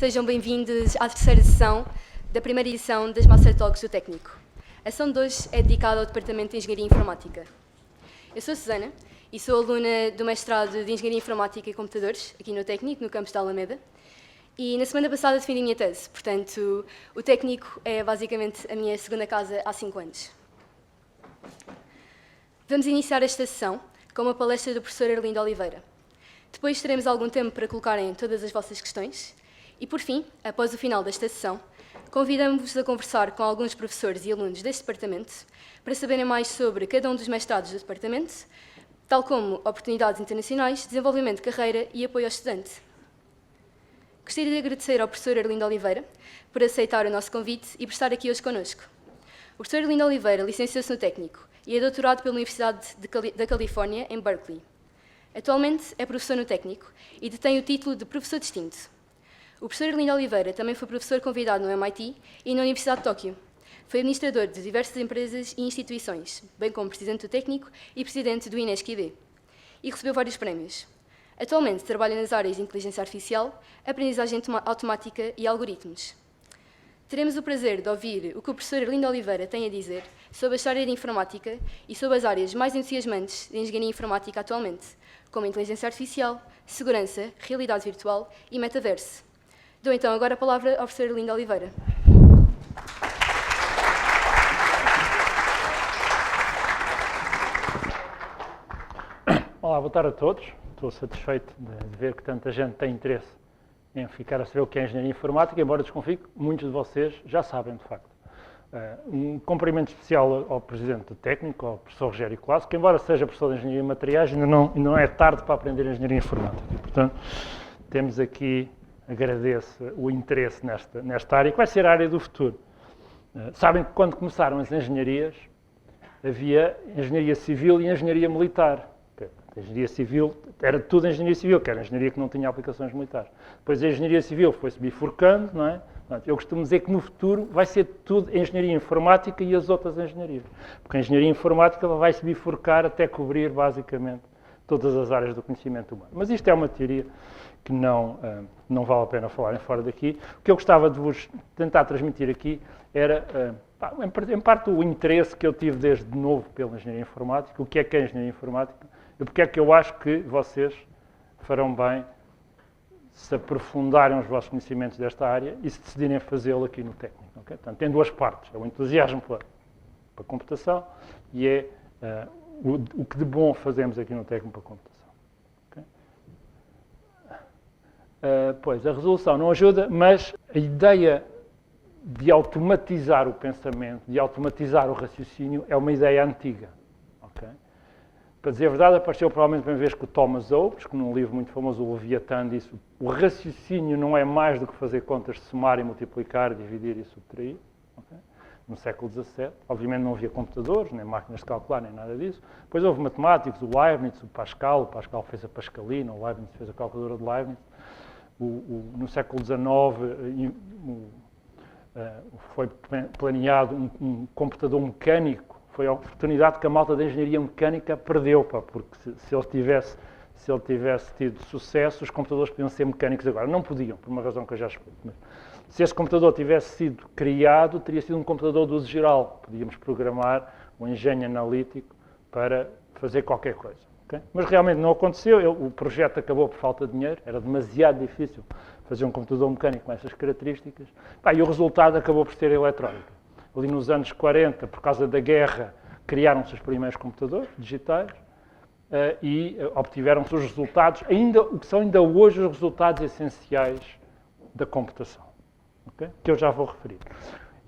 Sejam bem-vindos à terceira sessão da primeira edição das Master Talks do Técnico. A sessão de hoje é dedicada ao Departamento de Engenharia Informática. Eu sou a Susana e sou aluna do mestrado de Engenharia Informática e Computadores, aqui no Técnico, no campus da Alameda. E na semana passada defendi a minha tese, portanto, o Técnico é basicamente a minha segunda casa há 5 anos. Vamos iniciar esta sessão com uma palestra do professor Arlindo Oliveira. Depois teremos algum tempo para colocarem todas as vossas questões. E, por fim, após o final desta sessão, convidamos-vos a conversar com alguns professores e alunos deste departamento para saberem mais sobre cada um dos mestrados do departamento, tal como oportunidades internacionais, desenvolvimento de carreira e apoio ao estudante. Gostaria de agradecer ao professor Arlindo Oliveira por aceitar o nosso convite e por estar aqui hoje connosco. O professor Arlindo Oliveira licenciou-se no Técnico e é doutorado pela Universidade da Califórnia, em Berkeley. Atualmente é professor no Técnico e detém o título de professor distinto. O professor Arlindo Oliveira também foi professor convidado no MIT e na Universidade de Tóquio. Foi administrador de diversas empresas e instituições, bem como presidente do Técnico e presidente do INESC-ID. E recebeu vários prémios. Atualmente trabalha nas áreas de inteligência artificial, aprendizagem automática e algoritmos. Teremos o prazer de ouvir o que o professor Arlindo Oliveira tem a dizer sobre a história da informática e sobre as áreas mais entusiasmantes de engenharia informática atualmente, como inteligência artificial, segurança, realidade virtual e metaverso. Dou então agora a palavra ao professor Arlindo Oliveira. Olá, boa tarde a todos. Estou satisfeito de ver que tanta gente tem interesse em ficar a saber o que é engenharia informática, embora desconfie que muitos de vocês já sabem, de facto. Um cumprimento especial ao Presidente do Técnico, ao professor Rogério Colasso, que embora seja professor de Engenharia de Materiais, ainda não é tarde para aprender Engenharia Informática. E, portanto, temos aqui, agradeço o interesse nesta área, que vai ser a área do futuro. Sabem que quando começaram as engenharias, havia engenharia civil e engenharia militar. A engenharia civil era tudo engenharia civil, que era engenharia que não tinha aplicações militares. Depois a engenharia civil foi-se bifurcando, não é? Eu costumo dizer que no futuro vai ser tudo engenharia informática e as outras engenharias. Porque a engenharia informática vai se bifurcar até cobrir, basicamente, todas as áreas do conhecimento humano. Mas isto é uma teoria que não vale a pena falarem fora daqui. O que eu gostava de vos tentar transmitir aqui era, em parte, o interesse que eu tive desde novo pela engenharia informática, o que é engenharia informática, e porque é que eu acho que vocês farão bem se aprofundarem os vossos conhecimentos desta área e se decidirem fazê-lo aqui no Técnico. Okay? Portanto, tem duas partes. É o entusiasmo pela computação e é o que de bom fazemos aqui no Técnico para a computação. Okay? Pois, a resolução não ajuda, mas a ideia de automatizar o pensamento, de automatizar o raciocínio, é uma ideia antiga. Okay? Para dizer a verdade, apareceu provavelmente a primeira vez que o Thomas Hobbes, que num livro muito famoso, o Leviatã, disse o raciocínio não é mais do que fazer contas de somar e multiplicar, dividir e subtrair. Okay? No século XVII. Obviamente não havia computadores, nem máquinas de calcular, nem nada disso. Depois houve matemáticos, o Leibniz, o Pascal fez a Pascalina, o Leibniz fez a calculadora de Leibniz. No século XIX foi planeado um computador mecânico. Foi a oportunidade que a malta da engenharia mecânica perdeu, porque se ele tivesse tido sucesso, os computadores podiam ser mecânicos agora. Não podiam, por uma razão que eu já explico. Mas, se esse computador tivesse sido criado, teria sido um computador de uso geral. Podíamos programar um engenho analítico para fazer qualquer coisa. Okay? Mas realmente não aconteceu. O projeto acabou por falta de dinheiro. Era demasiado difícil fazer um computador mecânico com essas características. E o resultado acabou por ser a eletrónica. Ali nos anos 40, por causa da guerra, criaram-se os primeiros computadores digitais e obtiveram-se os resultados, o que são ainda hoje os resultados essenciais da computação, okay? Que eu já vou referir.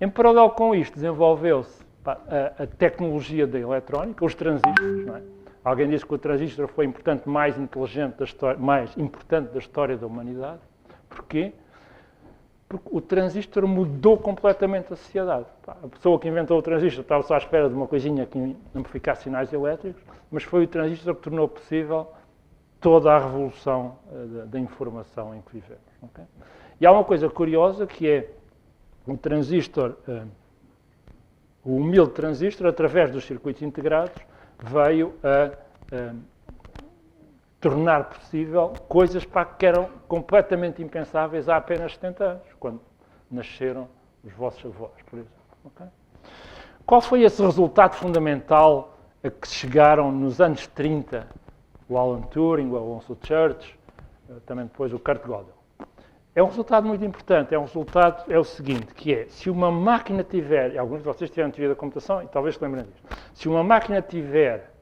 Em paralelo com isto, desenvolveu-se a tecnologia da eletrónica, os transistores. Não é? Alguém disse que o transistor foi mais importante da história da humanidade. Porquê? Porque o transistor mudou completamente a sociedade. A pessoa que inventou o transistor estava só à espera de uma coisinha que amplificasse sinais elétricos, mas foi o transistor que tornou possível toda a revolução da informação em que vivemos. Okay? E há uma coisa curiosa que é o transistor, o humilde transistor, através dos circuitos integrados, veio a tornar possível coisas que eram completamente impensáveis há apenas 70 anos, quando nasceram os vossos avós, por exemplo. Okay? Qual foi esse resultado fundamental a que chegaram nos anos 30 o Alan Turing, o Alonso Church, também depois o Kurt Gödel? É um resultado muito importante, é o seguinte, que é, se uma máquina tiver, e alguns de vocês tiveram teoria da computação e talvez se lembrem disto, se uma máquina tiver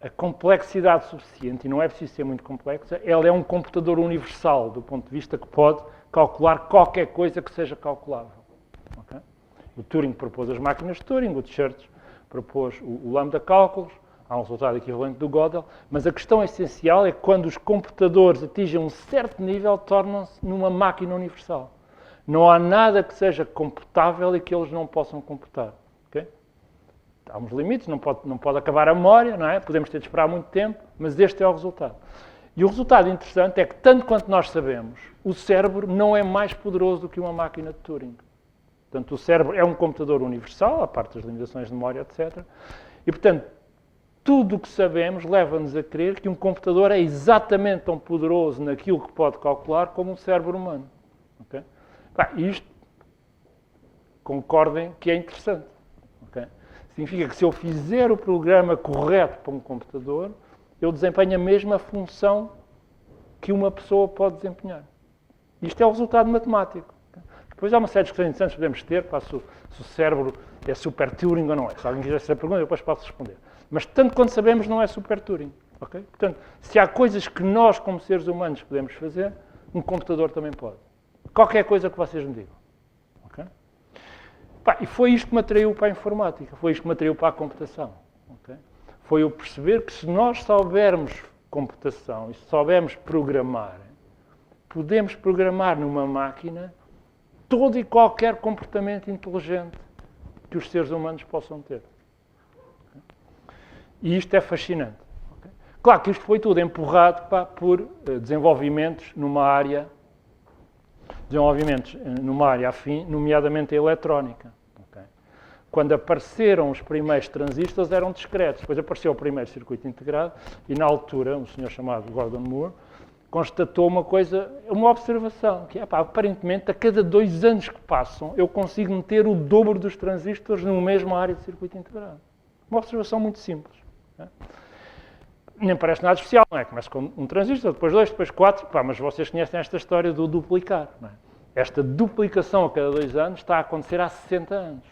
a complexidade suficiente, e não é preciso ser muito complexa, ela é um computador universal, do ponto de vista que pode calcular qualquer coisa que seja calculável. Okay? O Turing propôs as máquinas de Turing, o Church propôs o lambda cálculos, há um resultado equivalente do Gödel, mas a questão essencial é que quando os computadores atingem um certo nível, tornam-se numa máquina universal. Não há nada que seja computável e que eles não possam computar. Okay? Há uns limites, não pode acabar a memória, não é? Podemos ter de esperar muito tempo, mas este é o resultado. E o resultado interessante é que, tanto quanto nós sabemos, o cérebro não é mais poderoso do que uma máquina de Turing. Portanto, o cérebro é um computador universal, à parte das limitações de memória, etc. E, portanto, tudo o que sabemos leva-nos a crer que um computador é exatamente tão poderoso naquilo que pode calcular como um cérebro humano. Okay? Isto, concordem que é interessante. Okay? Significa que se eu fizer o programa correto para um computador, eu desempenho a mesma função que uma pessoa pode desempenhar. Isto é o resultado matemático. Depois há uma série de questões interessantes que podemos ter, se o cérebro é super Turing ou não é. Se alguém quiser fazer a pergunta, eu depois posso responder. Mas tanto quanto sabemos, não é super Turing. Okay? Portanto, se há coisas que nós, como seres humanos, podemos fazer, um computador também pode. Qualquer coisa que vocês me digam. Okay? E foi isto que me atraiu para a informática, foi isto que me atraiu para a computação. Okay? Foi eu perceber que se nós soubermos computação e se soubermos programar, podemos programar numa máquina todo e qualquer comportamento inteligente que os seres humanos possam ter. E isto é fascinante. Okay? Claro que isto foi tudo empurrado por desenvolvimentos numa área afim, nomeadamente a eletrónica. Okay? Quando apareceram os primeiros transistores eram discretos, depois apareceu o primeiro circuito integrado e na altura um senhor chamado Gordon Moore constatou uma observação, que é, aparentemente, a cada 2 anos que passam, eu consigo meter o dobro dos transistores numa mesma área de circuito integrado. Uma observação muito simples. Não é? Nem parece nada especial, não é? Começa com um transistor, depois 2, depois 4, mas vocês conhecem esta história do duplicar. Não é? Esta duplicação a cada 2 anos está a acontecer há 60 anos.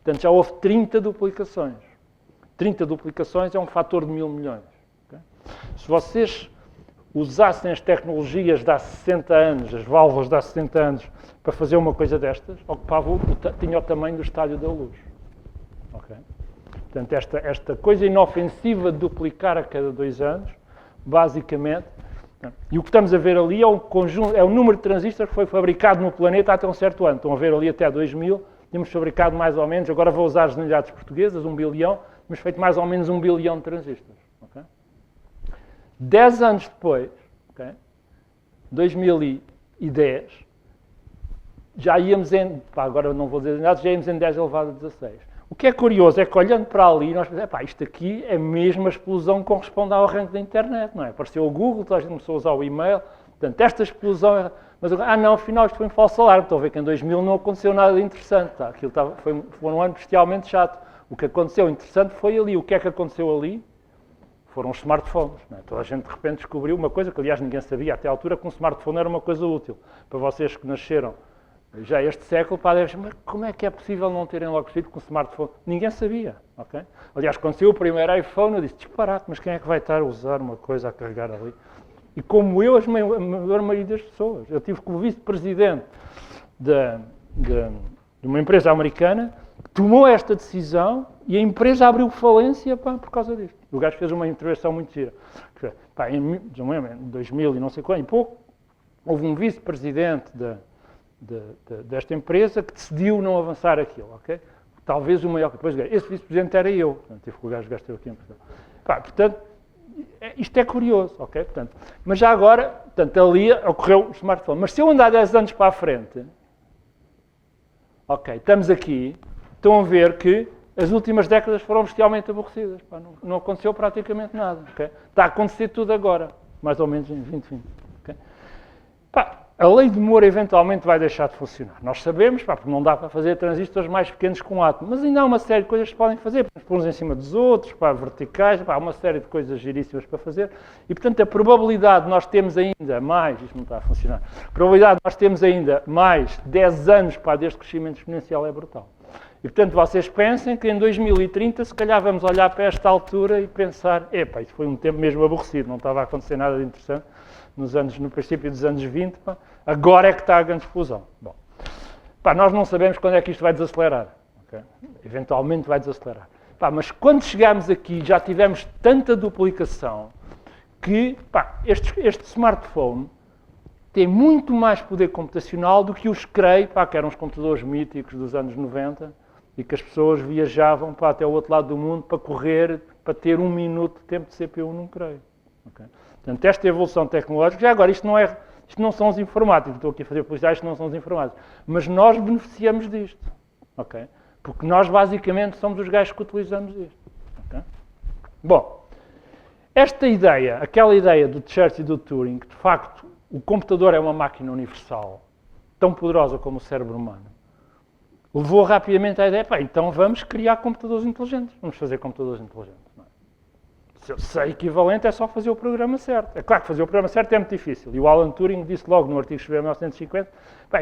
Portanto, já houve 30 duplicações. 30 duplicações é um fator de 1000 milhões. Okay? Se vocês usassem as tecnologias de há 60 anos, as válvulas de há 60 anos, para fazer uma coisa destas, tinha o tamanho do Estádio da Luz. Okay? Portanto, esta coisa inofensiva de duplicar a cada 2 anos, basicamente, e o que estamos a ver ali é o número de transistores que foi fabricado no planeta até um certo ano. Estão a ver ali até 2000, tínhamos fabricado mais ou menos, agora vou usar as unidades portuguesas, 1 bilhão, tínhamos feito mais ou menos 1 bilhão de transistores. Okay? 10 anos depois, okay, 2010, já íamos agora não vou dizer nada, já íamos em 10 elevado a 16. O que é curioso é que, olhando para ali, nós pensamos, isto aqui é mesmo a explosão que corresponde ao arranque da internet, não é? Apareceu o Google, toda a gente começou a usar o e-mail, portanto, esta explosão... Mas, não, afinal, isto foi um falso alarme. Estou a ver que em 2000 não aconteceu nada de interessante. Tá? Aquilo foi um ano bestialmente chato. O que aconteceu interessante foi ali. O que é que aconteceu ali? Foram os smartphones. Não é? Toda a gente, de repente, descobriu uma coisa que, aliás, ninguém sabia até à altura, que um smartphone era uma coisa útil. Para vocês que nasceram já este século, devem dizer, mas como é que é possível não terem logo percebido que um smartphone... Ninguém sabia. Okay? Aliás, quando saiu o primeiro iPhone, eu disse, disparate, mas quem é que vai estar a usar uma coisa a carregar ali? E como eu, a maior maioria das pessoas. Eu tive como vice-presidente de uma empresa americana que tomou esta decisão e a empresa abriu falência por causa disto. O gajo fez uma intervenção muito gira. Em 2000 e não sei quando, e pouco, houve um vice-presidente desta empresa que decidiu não avançar aquilo. Okay? Talvez o maior... Depois, esse vice-presidente era eu. Tive que o gajo gastou aqui em Portugal. Portanto, isto é curioso, ok? Portanto, mas já agora, ali ocorreu o smartphone. Mas se eu andar 10 anos para a frente, ok, estamos aqui, estão a ver que as últimas décadas foram bestialmente aborrecidas. Pá, não aconteceu praticamente nada. Okay? Está a acontecer tudo agora, mais ou menos em 2020. Okay? Pá, a lei de Moore eventualmente vai deixar de funcionar. Nós sabemos, pá, porque não dá para fazer transistores mais pequenos com um átomo, mas ainda há uma série de coisas que se podem fazer. Pôr uns em cima dos outros, pá, verticais, pá, há uma série de coisas giríssimas para fazer. E, portanto, a probabilidade de nós termos ainda mais, isto não está a funcionar, a probabilidade de nós termos ainda mais 10 anos, pá, deste crescimento exponencial é brutal. E, portanto, vocês pensem que em 2030, se calhar vamos olhar para esta altura e pensar, epá, isso foi um tempo mesmo aborrecido, não estava a acontecer nada de interessante no princípio dos anos 20, pá, agora é que está a grande explosão. Bom, pá, nós não sabemos quando é que isto vai desacelerar. Okay? Eventualmente vai desacelerar. Pá, mas quando chegarmos aqui, já tivemos tanta duplicação que pá, este smartphone tem muito mais poder computacional do que os Cray, pá, que eram os computadores míticos dos anos 90, e que as pessoas viajavam pá, até o outro lado do mundo para correr, para ter 1 minuto de tempo de CPU num Cray. Okay? Portanto, esta evolução tecnológica, já agora, isto não são os informáticos, estou aqui a fazer publicidade, isto não são os informáticos, mas nós beneficiamos disto, okay? Porque nós basicamente somos os gajos que utilizamos isto. Okay? Bom, esta ideia, aquela ideia do Church e do Turing, que de facto o computador é uma máquina universal, tão poderosa como o cérebro humano, levou rapidamente à ideia, pá, então vamos criar computadores inteligentes, vamos fazer computadores inteligentes. Se é equivalente, é só fazer o programa certo. É claro que fazer o programa certo é muito difícil. E o Alan Turing disse logo no artigo que escreveu em 1950,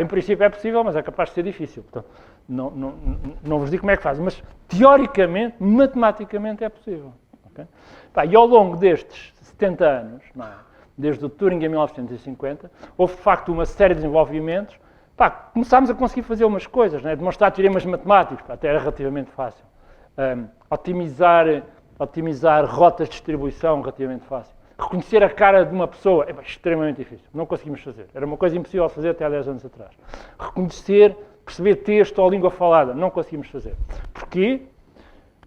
em princípio é possível, mas é capaz de ser difícil. Portanto, não vos digo como é que faz, mas teoricamente, matematicamente é possível. Okay? E ao longo destes 70 anos, desde o Turing em 1950, houve de facto uma série de desenvolvimentos. Começámos a conseguir fazer umas coisas, demonstrar teoremas matemáticos, até era relativamente fácil. Otimizar rotas de distribuição, relativamente fácil. Reconhecer a cara de uma pessoa é extremamente difícil. Não conseguimos fazer. Era uma coisa impossível de fazer até há 10 anos atrás. Reconhecer, perceber texto ou língua falada, não conseguimos fazer. Porquê?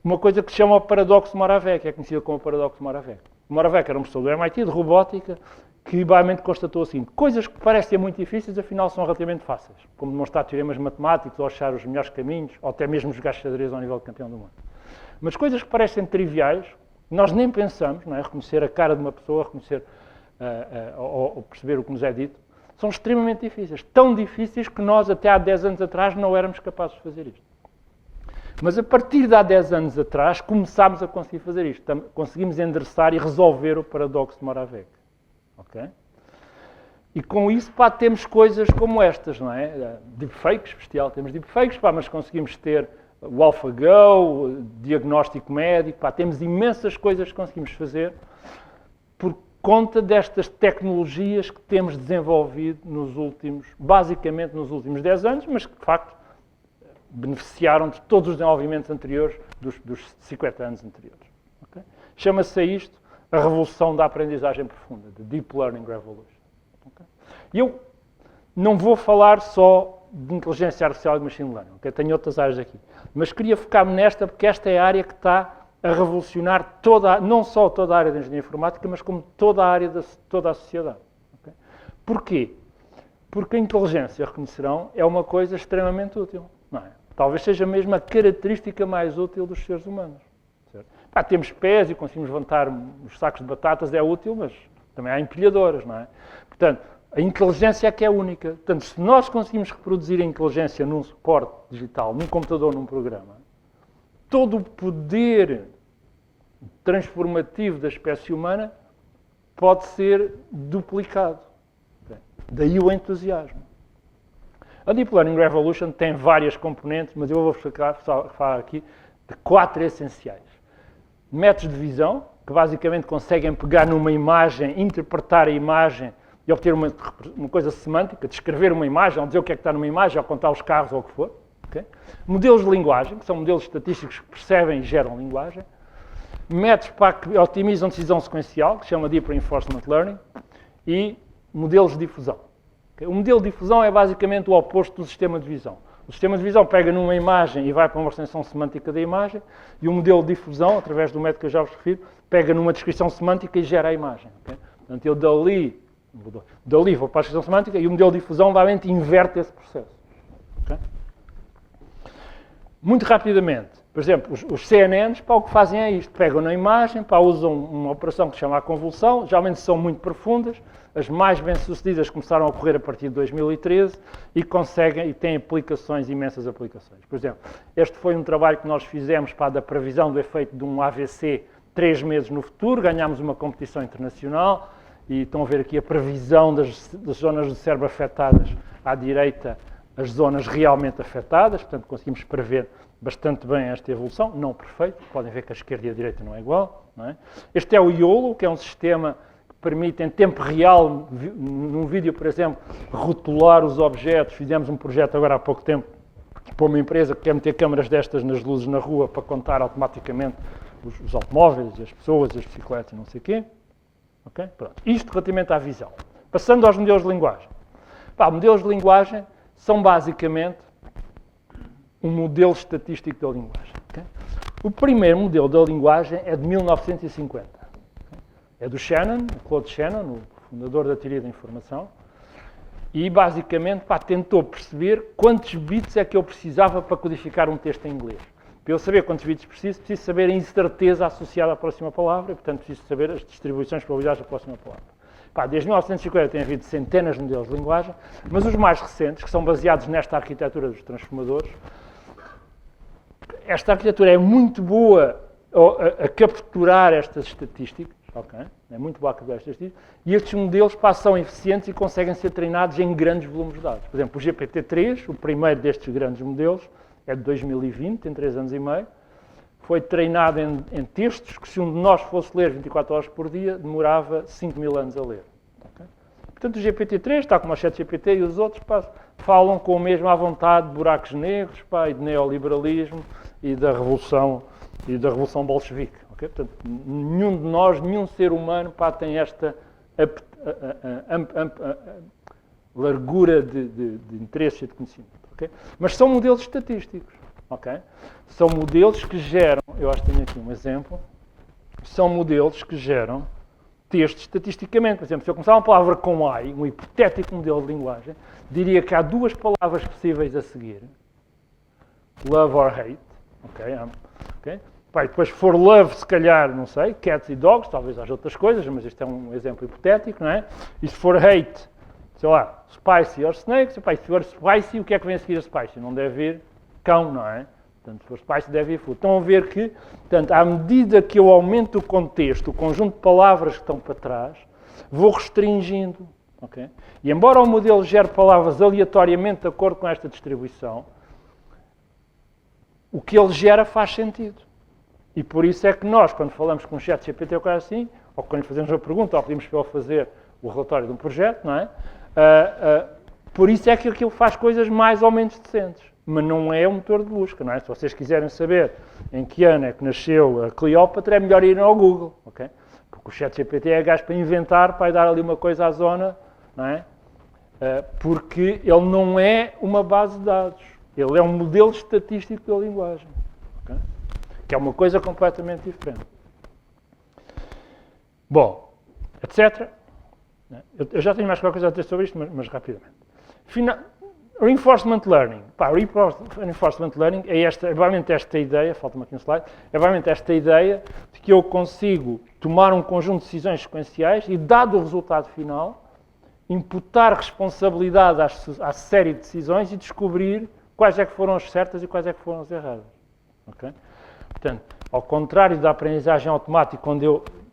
Uma coisa que se chama o paradoxo Moravec, que é conhecida como o paradoxo Moravec. O Moravec era um professor do MIT de robótica que basicamente constatou assim, coisas que parecem muito difíceis, afinal são relativamente fáceis, como demonstrar teoremas matemáticos, ou achar os melhores caminhos, ou até mesmo jogar xadrez ao nível de campeão do mundo. Mas coisas que parecem triviais, nós nem pensamos, reconhecer a cara de uma pessoa, reconhecer ou perceber o que nos é dito, são extremamente difíceis. Tão difíceis que nós, até há 10 anos atrás, não éramos capazes de fazer isto. Mas a partir de há 10 anos atrás, começámos a conseguir fazer isto. Conseguimos endereçar e resolver o paradoxo de Moravec. Okay? E com isso, temos coisas como estas, não é? Deepfakes, bestial, temos deepfakes, mas conseguimos ter o AlphaGo, o diagnóstico médico, temos imensas coisas que conseguimos fazer por conta destas tecnologias que temos desenvolvido basicamente nos últimos 10 anos, mas que de facto beneficiaram de todos os desenvolvimentos anteriores, dos 50 anos anteriores. Okay? Chama-se a isto a revolução da aprendizagem profunda, the Deep Learning Revolution. Okay? E eu não vou falar só de inteligência artificial e machine learning, okay? Tenho outras áreas aqui. Mas queria focar-me nesta, porque esta é a área que está a revolucionar não só toda a área da engenharia informática, mas como toda a área toda a sociedade. Okay? Porquê? Porque a inteligência, reconhecerão, é uma coisa extremamente útil. Não é? Talvez seja mesmo a característica mais útil dos seres humanos. Certo? Temos pés e conseguimos levantar os sacos de batatas, é útil, mas também há empilhadoras, não é? Portanto, a inteligência é que é única. Portanto, se nós conseguimos reproduzir a inteligência num suporte digital, num computador, num programa, todo o poder transformativo da espécie humana pode ser duplicado. Daí o entusiasmo. A Deep Learning Revolution tem várias componentes, mas eu vou falar aqui de 4 essenciais. Métodos de visão, que basicamente conseguem pegar numa imagem, interpretar a imagem e obter uma coisa semântica, descrever uma imagem, ou dizer o que é que está numa imagem, ou contar os carros, ou o que for. Okay? Modelos de linguagem, que são modelos estatísticos que percebem e geram linguagem. Métodos que otimizam decisão sequencial, que se chama Deep Reinforcement Learning. E modelos de difusão. Okay? O modelo de difusão é basicamente o oposto do sistema de visão. O sistema de visão pega numa imagem e vai para uma extensão semântica da imagem, e o modelo de difusão, através do método que eu já vos refiro, pega numa descrição semântica e gera a imagem. Okay? Portanto, eu dali vou para a descrição semântica e o modelo de difusão basicamente inverte esse processo. Okay? Muito rapidamente, Por exemplo, os CNNs, o que fazem é isto. Pegam na imagem, usam uma operação que se chama a convolução, geralmente são muito profundas, as mais bem-sucedidas começaram a ocorrer a partir de 2013 e têm aplicações, imensas aplicações. Por exemplo, este foi um trabalho que nós fizemos da previsão do efeito de um AVC 3 meses no futuro, ganhámos uma competição internacional e estão a ver aqui a previsão das zonas do cérebro afetadas à direita, as zonas realmente afetadas, portanto conseguimos prever bastante bem esta evolução, não perfeito, podem ver que a esquerda e a direita não é igual. Não é? Este é o YOLO, que é um sistema que permite em tempo real, num vídeo, por exemplo, rotular os objetos. Fizemos um projeto agora há pouco tempo para uma empresa que quer meter câmaras destas nas luzes na rua para contar automaticamente os automóveis, as pessoas, as bicicletas e não sei o quê. Okay? Pronto. Isto relativamente à visão. Passando aos modelos de linguagem. Modelos de linguagem são basicamente um modelo estatístico da linguagem. Okay? O primeiro modelo da linguagem é de 1950. Okay? É do Shannon, Claude Shannon, o fundador da teoria da informação, e basicamente tentou perceber quantos bits é que eu precisava para codificar um texto em inglês. Para eu saber quantos bits preciso saber a incerteza associada à próxima palavra e, portanto, preciso saber as distribuições de probabilidades da próxima palavra. Desde 1950 tem havido centenas de modelos de linguagem, mas os mais recentes, que são baseados nesta arquitetura dos transformadores, esta arquitetura é muito boa a capturar estas estatísticas, okay? É muito boa a capturar estas estatísticas, e estes modelos são eficientes e conseguem ser treinados em grandes volumes de dados. Por exemplo, o GPT-3, o primeiro destes grandes modelos, é de 2020, tem 3 anos e meio, foi treinado em textos que, se um de nós fosse ler 24 horas por dia, demorava 5.000 anos a ler. Okay? Portanto, o GPT-3 está como o ChatGPT e os outros falam com a mesma vontade de buracos negros e de neoliberalismo e da revolução bolchevique. Okay? Portanto, nenhum de nós, nenhum ser humano tem esta largura de interesses e de conhecimento. Okay? Mas são modelos estatísticos. Okay? São modelos que geram, eu acho que tenho aqui um exemplo, são modelos que geram textos estatisticamente. Por exemplo, se eu começar uma palavra com I, um hipotético modelo de linguagem, diria que há 2 palavras possíveis a seguir. Love or hate. Okay? Okay? Depois, for love, se calhar, não sei, cats e dogs, talvez haja outras coisas, mas este é um exemplo hipotético, não é? E se for hate, sei lá, spicy or snakes, se for spicy, o que é que vem a seguir a spicy? Não deve vir cão, não é? Portanto, se for spicy, deve ir food. Estão a ver que, portanto, à medida que eu aumento o contexto, o conjunto de palavras que estão para trás, vou restringindo. Okay? E embora o modelo gere palavras aleatoriamente de acordo com esta distribuição, o que ele gera faz sentido. E por isso é que nós, quando falamos com o ChatGPT ou coisa assim, ou quando lhe fazemos uma pergunta, ou pedimos para ele fazer o relatório de um projeto, não é? Por isso é que aquilo faz coisas mais ou menos decentes. Mas não é um motor de busca, não é? Se vocês quiserem saber em que ano é que nasceu a Cleópatra, é melhor ir ao Google, ok? Porque o ChatGPT é gajo para inventar, para dar ali uma coisa à zona, não é? Porque ele não é uma base de dados. Ele é um modelo estatístico da linguagem, okay? Que é uma coisa completamente diferente. Bom, etc. Eu já tenho mais qualquer coisa a dizer sobre isto, mas rapidamente. Reinforcement Learning. Reinforcement Learning é provavelmente esta ideia, falta-me aqui um slide, é provavelmente esta ideia de que eu consigo tomar um conjunto de decisões sequenciais e, dado o resultado final, imputar responsabilidade à série de decisões e descobrir quais é que foram as certas e quais é que foram as erradas. Okay? Portanto, ao contrário da aprendizagem automática,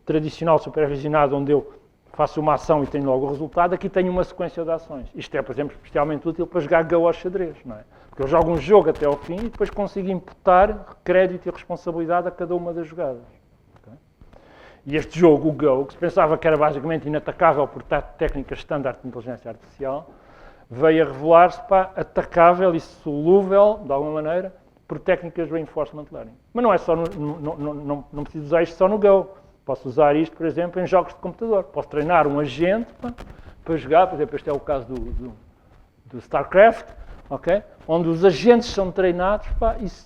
tradicional, supervisionada, onde eu faço uma ação e tenho logo o resultado, aqui tenho uma sequência de ações. Isto é, por exemplo, especialmente útil para jogar Go ao xadrez, não é? Porque eu jogo um jogo até ao fim e depois consigo imputar crédito e responsabilidade a cada uma das jogadas. Okay? E este jogo, o Go, que se pensava que era basicamente inatacável por técnicas standard de inteligência artificial, veio a revelar-se atacável e solúvel, de alguma maneira, por técnicas de reinforcement learning. Mas não é só não preciso usar isto só no Go. Posso usar isto, por exemplo, em jogos de computador. Posso treinar um agente para jogar, por exemplo, este é o caso do StarCraft, okay? Onde os agentes são treinados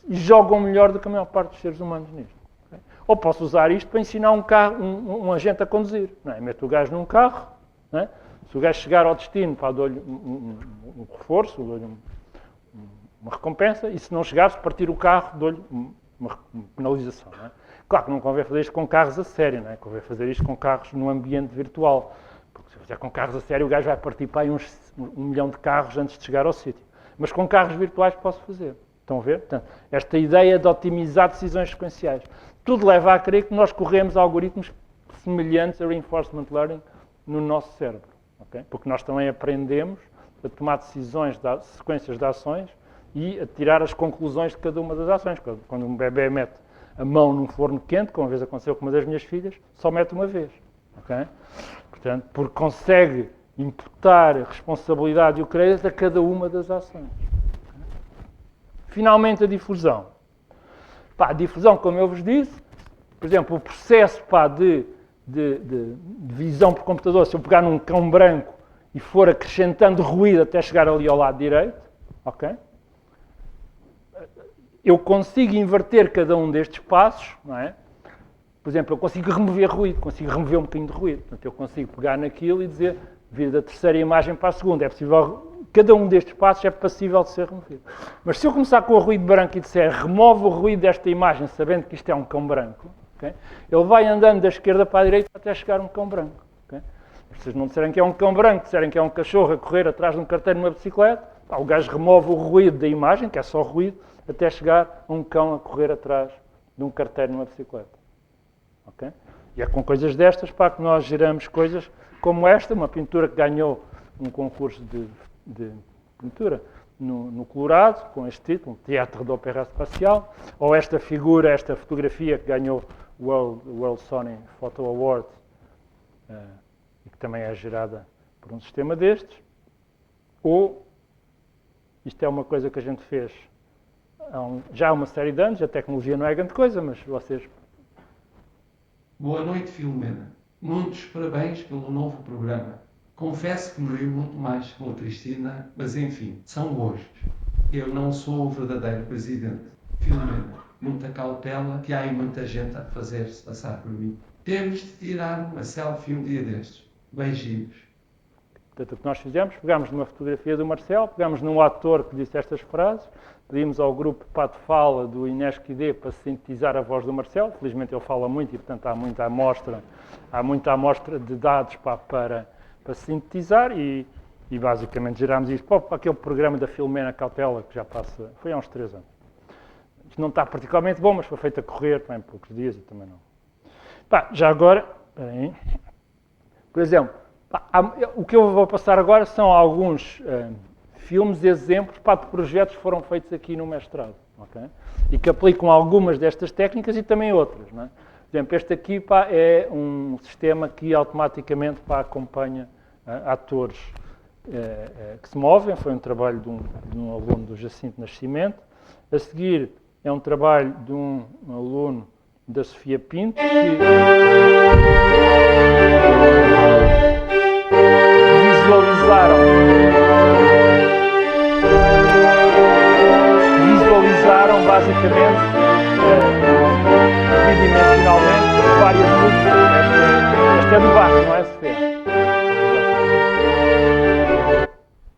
e jogam melhor do que a maior parte dos seres humanos nisto. Okay? Ou posso usar isto para ensinar um agente a conduzir. Não é? Meto o gajo num carro, não é? Se o gajo chegar ao destino, dou-lhe um reforço, dou-lhe uma recompensa, e se não chegar, se partir o carro, dou-lhe uma penalização. Não é? Claro que não convém fazer isto com carros a sério, não é? Convém fazer isto com carros no ambiente virtual. Porque se fizer com carros a sério, o gajo vai partir para aí um milhão de carros antes de chegar ao sítio. Mas com carros virtuais posso fazer. Estão a ver? Portanto, esta ideia de otimizar decisões sequenciais. Tudo leva a crer que nós corremos algoritmos semelhantes a reinforcement learning no nosso cérebro. Okay? Porque nós também aprendemos a tomar decisões, sequências de ações e a tirar as conclusões de cada uma das ações. Quando um bebê mete a mão num forno quente, como uma vez aconteceu com uma das minhas filhas, só mete uma vez. Okay? Portanto, porque consegue imputar a responsabilidade e o crédito a cada uma das ações. Finalmente, a difusão. A difusão, como eu vos disse, por exemplo, o processo de visão por computador, se eu pegar num cão branco e for acrescentando ruído até chegar ali ao lado direito, ok? Eu consigo inverter cada um destes passos, não é? Por exemplo, eu consigo remover ruído, consigo remover um bocadinho de ruído. Portanto, eu consigo pegar naquilo e dizer, vir da terceira imagem para a segunda, é possível. Cada um destes passos é passível de ser removido. Mas se eu começar com o ruído branco e disser remove o ruído desta imagem, sabendo que isto é um cão branco, okay? Ele vai andando da esquerda para a direita até chegar a um cão branco. Okay? Se vocês não disserem que é um cão branco, disserem que é um cachorro a correr atrás de um carteiro numa bicicleta, o gajo remove o ruído da imagem, que é só ruído, até chegar a um cão a correr atrás de um carteiro numa bicicleta. Okay? E é com coisas destas que nós geramos coisas como esta, uma pintura que ganhou um concurso de pintura no Colorado, com este título, Teatro da Ópera Espacial, ou esta figura, esta fotografia que ganhou o World Sony Photo Award, e que também é gerada por um sistema destes, ou isto é uma coisa que a gente fez já há uma série de anos, a tecnologia não é grande coisa, mas vocês... Boa noite, Filomena. Muitos parabéns pelo novo programa. Confesso que me rio muito mais com a Cristina, mas enfim, são gostos. Eu não sou o verdadeiro presidente. Filomena, muita cautela, que há aí muita gente a fazer-se passar por mim. Temos de tirar uma selfie um dia destes. Beijinhos. Portanto, o que nós fizemos, pegámos numa fotografia do Marcelo, pegámos num ator que disse estas frases, pedimos ao grupo Pato Fala do Inesquidê para sintetizar a voz do Marcelo. Felizmente ele fala muito e, portanto, há muita amostra de dados para sintetizar e basicamente gerámos isto para aquele programa da Filomena Cautela que já passa, foi há uns 3 anos. Isto não está particularmente bom, mas foi feito a correr, também poucos dias e também não. Já agora, por exemplo, o que eu vou passar agora são alguns filmes, exemplos de projetos que foram feitos aqui no mestrado, okay? E que aplicam algumas destas técnicas e também outras. Não é? Por exemplo, este aqui é um sistema que automaticamente acompanha atores que se movem. Foi um trabalho de um aluno do Jacinto Nascimento. A seguir é um trabalho de um aluno da Sofia Pinto, que visualizaram basicamente bidimensionalmente várias músicas. Este é do Bach, não é, Sofia?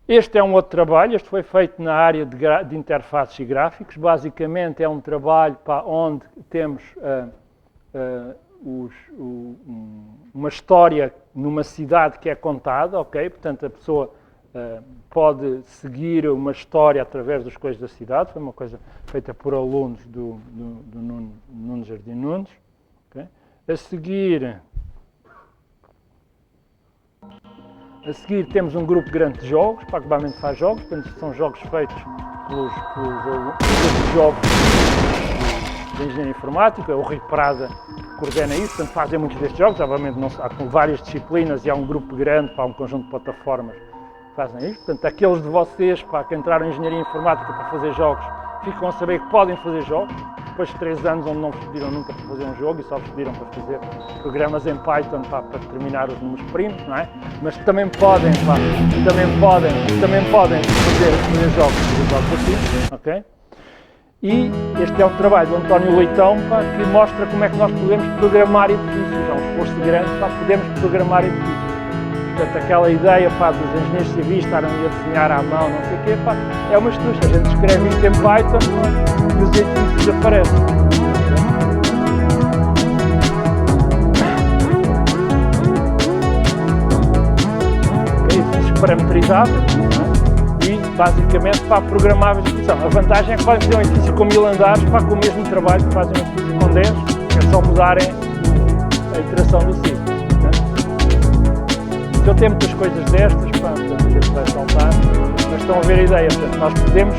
Este é um outro trabalho, este foi feito na área de interfaces e gráficos. Basicamente é um trabalho onde temos uma história numa cidade que é contada, ok? Portanto, a pessoa pode seguir uma história através das coisas da cidade. Foi uma coisa feita por alunos do Nuno Jardim Nunes. Okay? A seguir temos um grupo grande de jogos, que basicamente faz jogos, portanto, são jogos feitos pelos jogos de engenharia informática. O Rico Prada coordena isso, portanto fazem muitos destes jogos, obviamente há com várias disciplinas e há um grupo grande, um conjunto de plataformas que fazem isto. Portanto, aqueles de vocês que entraram em engenharia informática para fazer jogos, ficam a saber que podem fazer jogos. Depois de 3 anos onde não vos pediram nunca para fazer um jogo e só vos pediram para fazer programas em Python para determinar os números primos, não é? Mas também podem fazer jogos assim, ok? E este é um trabalho do António Leitão que mostra como é que nós podemos programar edifícios. É um esforço grande para podermos programar edifícios. Portanto, aquela ideia pá, dos engenheiros civis estarem a desenhar à mão, não sei o quê, pá, é uma estucha. A gente escreve isto em Python e os edifícios aparecem. Edifícios parametrizados e, basicamente, pá, programáveis de execução. A vantagem é que podem fazer um edifício com 1000 andares, pá, com o mesmo trabalho que fazem um edifício com 10, é só mudarem a iteração do ciclo. Eu tenho muitas coisas destas, pá, portanto a gente vai saltar, mas estão a ver a ideia. Portanto, nós podemos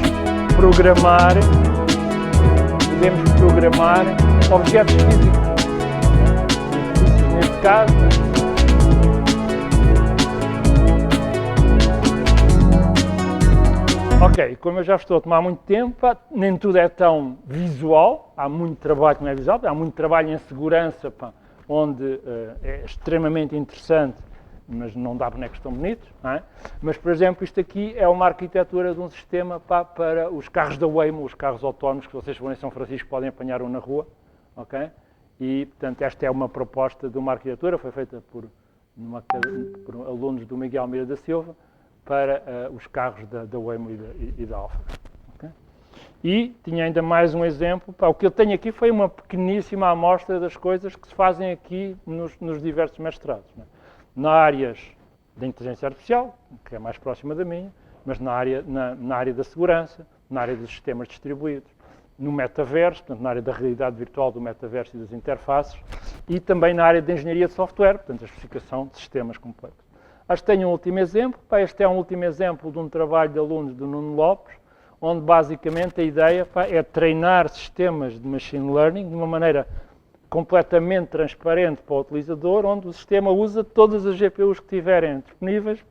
programar objetos físicos. Edifícios neste caso. Ok, como eu já estou a tomar muito tempo, pá, nem tudo é tão visual, há muito trabalho que não é visual, há muito trabalho em segurança, pá, onde é extremamente interessante, mas não dá bonecos tão bonitos, não é? Mas, por exemplo, isto aqui é uma arquitetura de um sistema para os carros da Waymo, os carros autónomos que vocês forem em São Francisco podem apanhar um na rua, ok? E, portanto, esta é uma proposta de uma arquitetura, foi feita por alunos do Miguel Almeida da Silva, para os carros da Waymo e da Alphabet. Okay? E tinha ainda mais um exemplo, o que eu tenho aqui foi uma pequeníssima amostra das coisas que se fazem aqui nos diversos mestrados, né? Na área da inteligência artificial, que é mais próxima da minha, mas na área da segurança, na área dos sistemas distribuídos, no metaverso, portanto, na área da realidade virtual do metaverso e das interfaces, e também na área da engenharia de software, portanto, a especificação de sistemas complexos. Acho que tenho um último exemplo. Este é um último exemplo de um trabalho de alunos do Nuno Lopes, onde basicamente a ideia é treinar sistemas de machine learning de uma maneira completamente transparente para o utilizador, onde o sistema usa todas as GPUs que tiverem disponíveis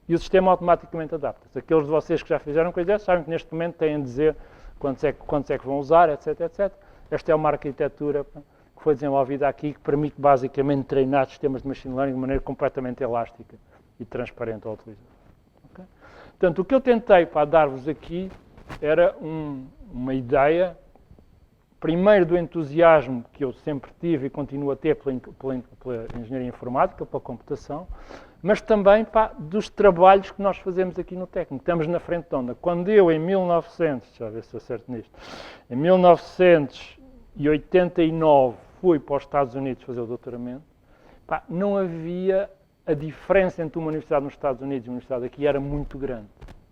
e o sistema automaticamente adapta-se. Aqueles de vocês que já fizeram coisas sabem que neste momento têm a dizer quantos é que vão usar, etc, etc. Esta é uma arquitetura que foi desenvolvida aqui que permite basicamente treinar sistemas de machine learning de maneira completamente elástica e transparente ao utilizador. Okay? Portanto, o que eu tentei para dar-vos aqui era uma ideia, primeiro do entusiasmo que eu sempre tive e continuo a ter pela engenharia informática, pela computação, mas também dos trabalhos que nós fazemos aqui no técnico. Estamos na frente de onda. Quando eu, em 1900, deixa eu ver se eu acerto nisto, em 1989 fui para os Estados Unidos fazer o doutoramento, não havia a diferença entre uma universidade nos Estados Unidos e uma universidade aqui era muito grande.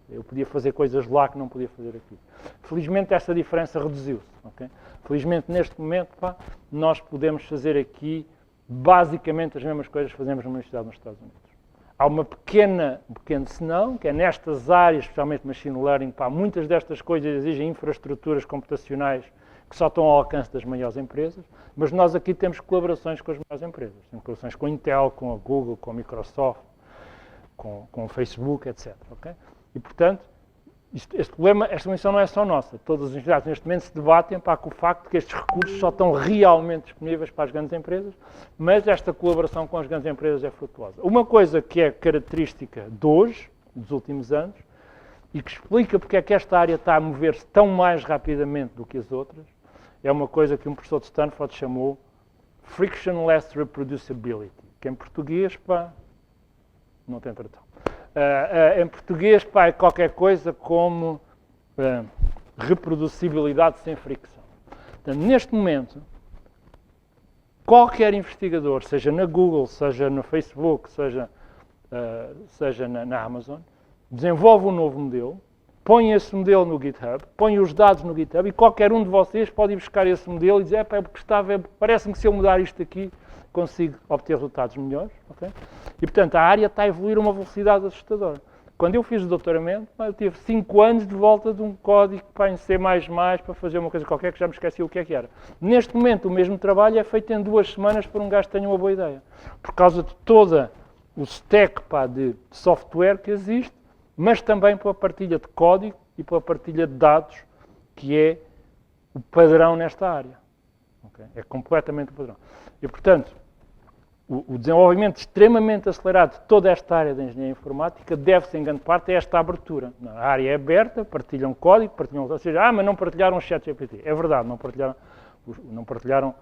Eu podia fazer coisas lá que não podia fazer aqui. Felizmente essa diferença reduziu-se. Okay? Felizmente neste momento nós podemos fazer aqui basicamente as mesmas coisas que fazemos numa universidade nos Estados Unidos. Há um pequeno senão, que é nestas áreas, especialmente machine learning, muitas destas coisas exigem infraestruturas computacionais que só estão ao alcance das maiores empresas, mas nós aqui temos colaborações com as maiores empresas. Temos colaborações com a Intel, com a Google, com a Microsoft, com o Facebook, etc. Okay? E, portanto, esta missão não é só nossa. Todas as universidades neste momento se debatem com o facto de que estes recursos só estão realmente disponíveis para as grandes empresas, mas esta colaboração com as grandes empresas é frutuosa. Uma coisa que é característica de hoje, dos últimos anos, e que explica porque é que esta área está a mover-se tão mais rapidamente do que as outras, é uma coisa que um professor de Stanford chamou frictionless reproducibility, que em português, não tem tradução. Em português, é qualquer coisa como reproducibilidade sem fricção. Portanto, neste momento, qualquer investigador, seja na Google, seja no Facebook, seja na Amazon, desenvolve um novo modelo, põe esse modelo no GitHub, põe os dados no GitHub e qualquer um de vocês pode ir buscar esse modelo e dizer, parece-me que se eu mudar isto aqui consigo obter resultados melhores. Okay? E, portanto, a área está a evoluir a uma velocidade assustadora. Quando eu fiz o doutoramento, eu tive 5 anos de volta de um código em C++ para fazer uma coisa qualquer que já me esqueci o que é que era. Neste momento, o mesmo trabalho é feito em 2 semanas por um gajo que tenha uma boa ideia. Por causa de toda o stack de software que existe, mas também pela partilha de código e pela partilha de dados, que é o padrão nesta área. Okay? É completamente o padrão. E, portanto, o desenvolvimento extremamente acelerado de toda esta área da engenharia informática deve-se, em grande parte, a esta abertura. A área é aberta, partilham código, ou seja, mas não partilharam o ChatGPT. É verdade, não partilharam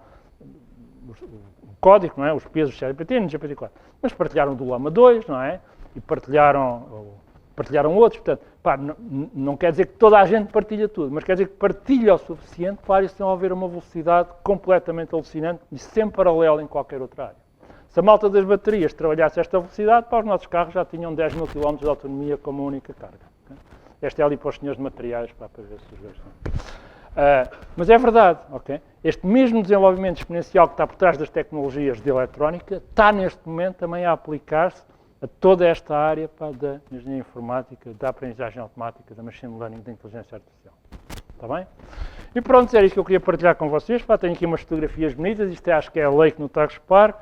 o código, não é? Os pesos ChatGPT no GPT-4, mas partilharam do Llama 2, não é? E partilharam outros, portanto, pá, não quer dizer que toda a gente partilha tudo, mas quer dizer que partilha o suficiente para isso não haver uma velocidade completamente alucinante e sempre paralela em qualquer outra área. Se a malta das baterias trabalhasse esta velocidade, para os nossos carros já tinham 10 mil km de autonomia com uma única carga. Okay? Esta é ali para os senhores de materiais, para ver se os gostam. Mas é verdade, ok? Este mesmo desenvolvimento exponencial que está por trás das tecnologias de eletrónica está neste momento também a aplicar-se a toda esta área da engenharia informática, da aprendizagem automática, da machine learning, da inteligência artificial. Está bem? E pronto, era isso que eu queria partilhar com vocês. Pá, tenho aqui umas fotografias bonitas. Isto acho que é a Lake no Tagus Park.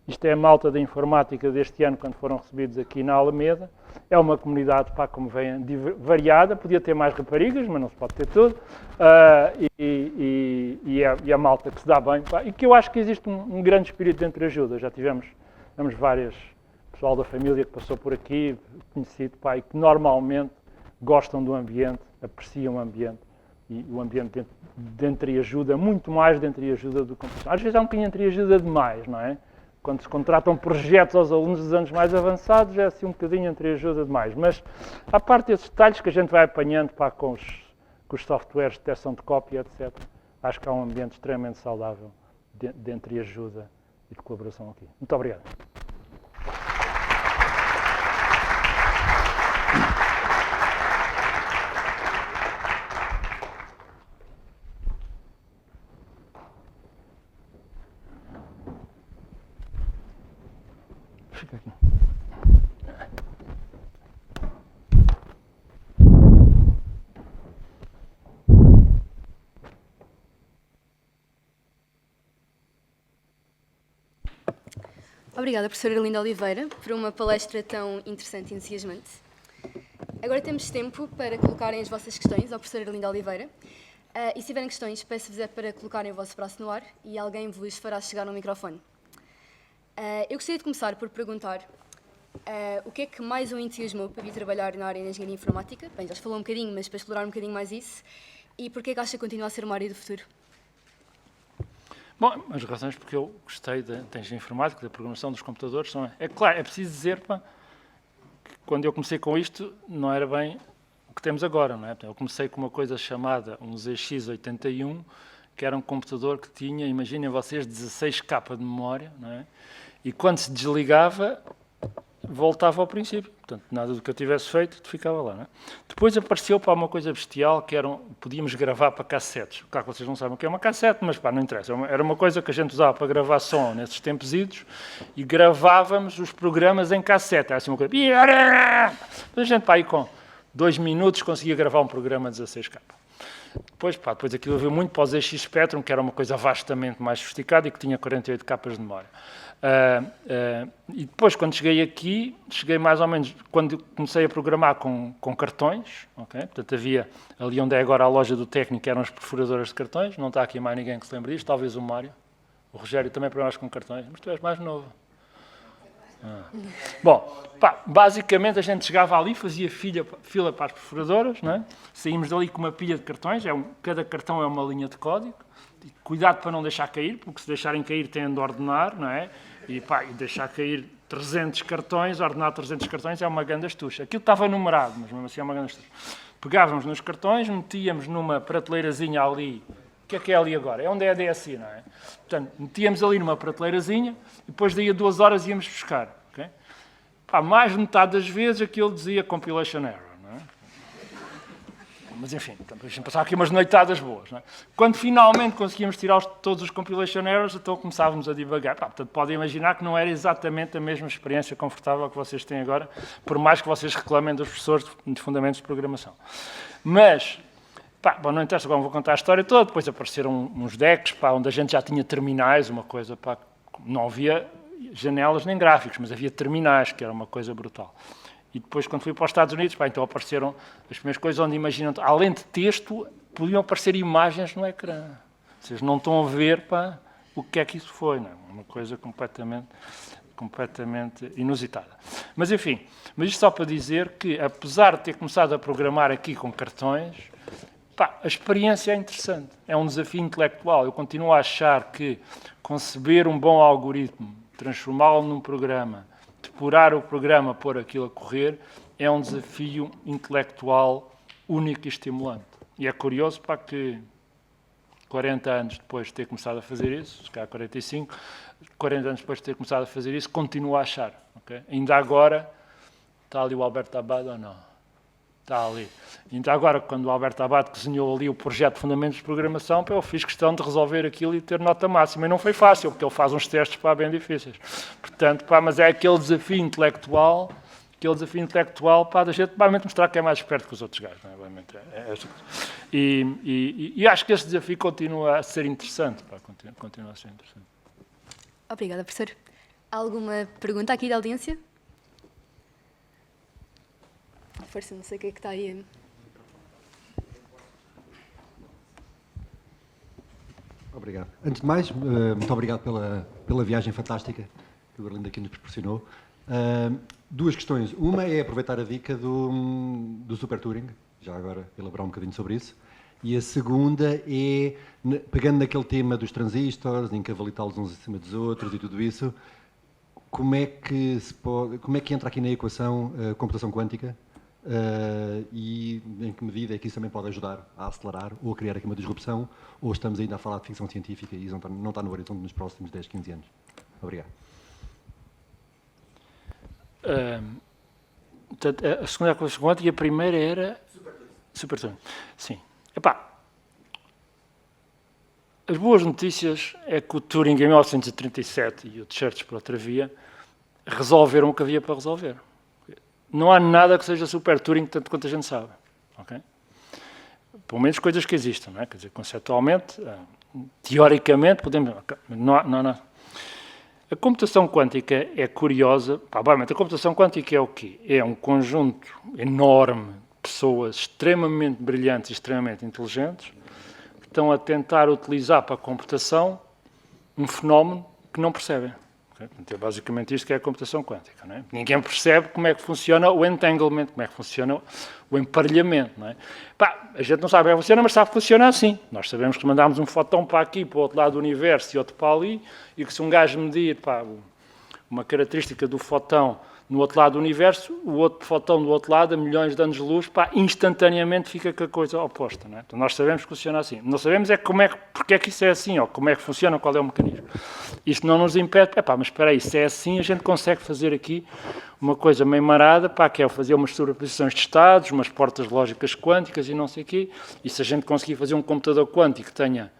Isto é a malta da informática deste ano, quando foram recebidos aqui na Alameda. É uma comunidade, pá, como veem, variada. Podia ter mais raparigas, mas não se pode ter tudo. E a malta que se dá bem. Pá, e que eu acho que existe um grande espírito de entreajuda. Já tivemos várias pessoal da família que passou por aqui, conhecido, pá, e que normalmente gostam do ambiente, apreciam o ambiente. E o ambiente de entreajuda, muito mais de entreajuda do que competição. Às vezes há um bocadinho de entreajuda demais, não é? Quando se contratam projetos aos alunos dos anos mais avançados, é assim um bocadinho entreajuda demais. Mas, à parte desses detalhes que a gente vai apanhando, pá, com os softwares de detecção de cópia, etc., acho que há um ambiente extremamente saudável de entreajuda e de colaboração aqui. Muito obrigado. Fica aqui. Obrigada, professora Arlinda Oliveira, por uma palestra tão interessante e entusiasmante. Agora temos tempo para colocarem as vossas questões ao professor Arlinda Oliveira. E se tiverem questões, peço-vos para colocarem o vosso braço no ar e alguém vos fará chegar um microfone. Eu gostaria de começar por perguntar o que é que mais o entusiasmou para vir trabalhar na área de engenharia informática? Bem, já falou um bocadinho, mas para explorar um bocadinho mais isso. E porquê é que acha que continua a ser uma área do futuro? Bom, as razões porque eu gostei da engenharia informática, da programação dos computadores, são... É claro, é preciso dizer, pá, que quando eu comecei com isto, não era bem o que temos agora, não é? Eu comecei com uma coisa chamada um ZX81, que era um computador que tinha, imaginem vocês, 16K de memória, não é? E quando se desligava, voltava ao princípio. Portanto, nada do que eu tivesse feito ficava lá, não é? Depois apareceu para uma coisa bestial, que podíamos gravar para cassetes. Claro que vocês não sabem o que é uma cassete, mas pá, não interessa. Era uma coisa que a gente usava para gravar som nesses tempos idos e gravávamos os programas em cassete. Era assim uma coisa... A gente, pá, aí com 2 minutos conseguia gravar um programa 16K. Depois aquilo veio muito para o ZX Spectrum, que era uma coisa vastamente mais sofisticada e que tinha 48 capas de memória. E depois, quando cheguei aqui, cheguei mais ou menos, quando comecei a programar com cartões, okay? Portanto, havia ali onde é agora a loja do técnico, eram as perfuradoras de cartões, não está aqui mais ninguém que se lembre disto, talvez o Mário. O Rogério também programaste com cartões, mas tu és mais novo. Bom, pá, basicamente a gente chegava ali, fazia fila para as perfuradoras, não é? Saímos dali com uma pilha de cartões, cada cartão é uma linha de código, cuidado para não deixar cair, porque se deixarem cair têm de ordenar, não é? E deixar cair 300 cartões, ordenar 300 cartões é uma grande astuça. Aquilo estava numerado, mas mesmo assim é uma grande astuça. Pegávamos nos cartões, metíamos numa prateleirazinha ali. O que é ali agora? É onde é a DSI, não é? Portanto, metíamos ali numa prateleirazinha e depois daí a 2 horas íamos buscar. Okay? Mais de metade das vezes aquilo dizia compilation error, não é? Mas enfim, deixem passar aqui umas noitadas boas, não é? Quando finalmente conseguíamos tirar todos os compilation errors, então começávamos a divagar. Portanto, podem imaginar que não era exatamente a mesma experiência confortável que vocês têm agora, por mais que vocês reclamem dos professores de fundamentos de programação. Mas... bom, não interessa, agora vou contar a história toda. Depois apareceram uns decks, onde a gente já tinha terminais, uma coisa, não havia janelas nem gráficos, mas havia terminais, que era uma coisa brutal. E depois, quando fui para os Estados Unidos, então apareceram as primeiras coisas onde imaginam, além de texto, podiam aparecer imagens no ecrã. Vocês não estão a ver, o que é que isso foi, não é? Uma coisa completamente inusitada. Mas enfim, isto só para dizer que, apesar de ter começado a programar aqui com cartões, A experiência é interessante, é um desafio intelectual. Eu continuo a achar que conceber um bom algoritmo, transformá-lo num programa, depurar o programa, pôr aquilo a correr, é um desafio intelectual único e estimulante. E é curioso que 40 anos depois de ter começado a fazer isso, se calhar 45, 40 anos depois de ter começado a fazer isso, continuo a achar. Okay? Ainda agora, está ali o Alberto Abad ou não? Está ali. Ainda agora, quando o Alberto Abad desenhou ali o projeto de fundamentos de programação, eu fiz questão de resolver aquilo e ter nota máxima. E não foi fácil, porque ele faz uns testes bem difíceis. Portanto, mas é aquele desafio intelectual da gente mostrar que é mais esperto que os outros gajos. Não é? E acho que esse desafio continua a ser interessante. Continua a ser interessante. Obrigada, professor. Há alguma pergunta aqui da audiência? Força, não sei o que é que está aí. Obrigado. Antes de mais, muito obrigado pela viagem fantástica que o Berlindo aqui nos proporcionou. Duas questões. Uma é aproveitar a dica do Super Turing, já agora elaborar um bocadinho sobre isso. E a segunda é, pegando naquele tema dos transistores, encavalitá-los uns em cima dos outros e tudo isso, como é que entra aqui na equação a computação quântica? E em que medida é que isso também pode ajudar a acelerar ou a criar aqui uma disrupção, ou estamos ainda a falar de ficção científica e isso não está no horizonte nos próximos 10, 15 anos? Obrigado. A segunda coisa quântica e a primeira era... Super Turing. Sim. As boas notícias é que o Turing, em 1937, e o Church por outra via, resolveram o que havia para resolver. Não há nada que seja Super Turing, tanto quanto a gente sabe. Okay? Pelo menos coisas que existam. Não é? Quer dizer, conceptualmente, teoricamente, podemos... Não. A computação quântica é curiosa. A computação quântica é o quê? É um conjunto enorme de pessoas extremamente brilhantes e extremamente inteligentes que estão a tentar utilizar para a computação um fenómeno que não percebem. É basicamente isto que é a computação quântica. Não é? Ninguém percebe como é que funciona o entanglement, como é que funciona o emparelhamento. Não é? A gente não sabe como é que funciona, mas sabe que funciona assim. Nós sabemos que mandamos um fóton para aqui, para o outro lado do universo e outro para ali, e que se um gajo medir uma característica do fóton no outro lado do universo, o outro fóton do outro lado, a milhões de anos-luz, instantaneamente fica com a coisa oposta. Não é? Então nós sabemos que funciona assim. Não sabemos porque é que isso é assim, ou como é que funciona, qual é o mecanismo. Isto não nos impede, mas espera aí, se é assim, a gente consegue fazer aqui uma coisa meio marada, que é fazer umas superposições de estados, umas portas lógicas quânticas e não sei o quê, e se a gente conseguir fazer um computador quântico que tenha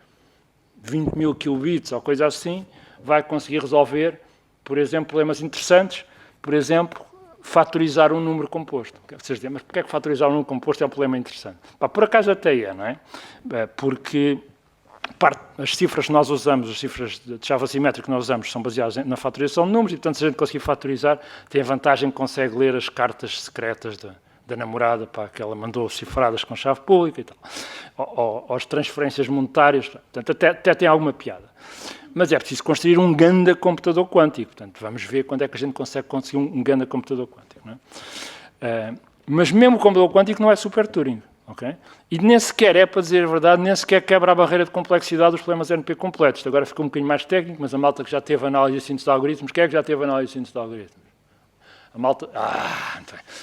20 mil qubits ou coisa assim, vai conseguir resolver, por exemplo, problemas interessantes. Por exemplo, fatorizar um número composto. Vocês dizem, mas porquê é que fatorizar um número composto é um problema interessante? Por acaso até é, não é? Porque as cifras que nós usamos, as cifras de chave assimétrica que nós usamos, são baseadas na fatorização de números e, portanto, se a gente conseguir fatorizar, tem a vantagem que consegue ler as cartas secretas da namorada, que ela mandou cifradas com chave pública e tal. Ou as transferências monetárias. Portanto, até tem alguma piada. Mas é preciso construir um grande computador quântico. Portanto, vamos ver quando é que a gente consegue conseguir um grande computador quântico. Não é? Mas mesmo o computador quântico não é Super Turing. Okay? E nem sequer, para dizer a verdade, nem sequer quebra a barreira de complexidade dos problemas NP completos. Agora fica um bocadinho mais técnico, mas a malta que já teve análise e síntese de algoritmos, quem é que já teve análise e síntese de algoritmos? A malta...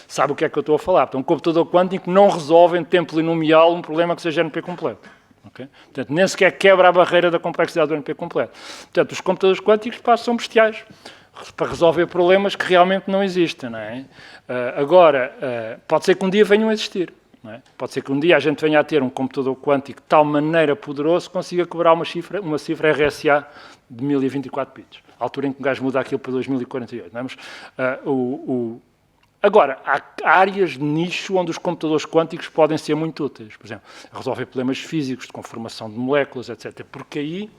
sabe o que é que eu estou a falar. Então, um computador quântico não resolve em tempo linomial um problema que seja NP completo. Okay? Portanto, nem sequer quebra a barreira da complexidade do NP completo. Portanto, os computadores quânticos são bestiais para resolver problemas que realmente não existem. Não é? Agora, pode ser que um dia venham a existir. Não é? Pode ser que um dia a gente venha a ter um computador quântico de tal maneira poderoso que consiga cobrar uma cifra RSA de 1024 bits. A altura em que o gajo muda aquilo para 2048. Não é? Mas, agora, há áreas de nicho onde os computadores quânticos podem ser muito úteis. Por exemplo, resolver problemas físicos de conformação de moléculas, etc. Porque aí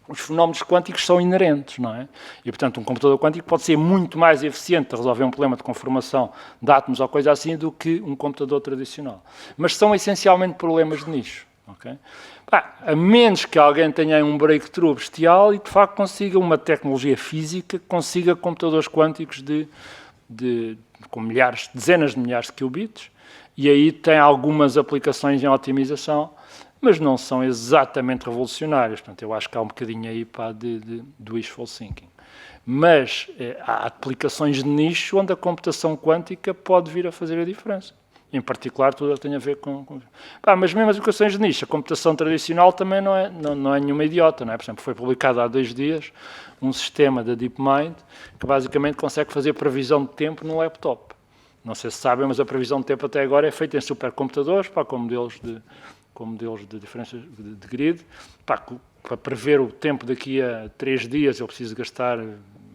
os fenómenos quânticos são inerentes, não é? E, portanto, um computador quântico pode ser muito mais eficiente a resolver um problema de conformação de átomos ou coisa assim do que um computador tradicional. Mas são essencialmente problemas de nicho. Okay? A menos que alguém tenha um breakthrough bestial e, de facto, consiga uma tecnologia física que consiga computadores quânticos de com dezenas de milhares de qubits, e aí tem algumas aplicações em otimização, mas não são exatamente revolucionárias. Portanto, eu acho que há um bocadinho aí do wishful thinking. Mas há aplicações de nicho onde a computação quântica pode vir a fazer a diferença. Em particular, tudo que tem a ver mas mesmo as aplicações de nicho, a computação tradicional também não é nenhuma idiota. Não é? Por exemplo, foi publicado há 2 dias um sistema da DeepMind que basicamente consegue fazer previsão de tempo num laptop. Não sei se sabem, mas a previsão de tempo até agora é feita em supercomputadores, com modelos de diferenças de grid. Para prever o tempo daqui a 3 dias, eu preciso gastar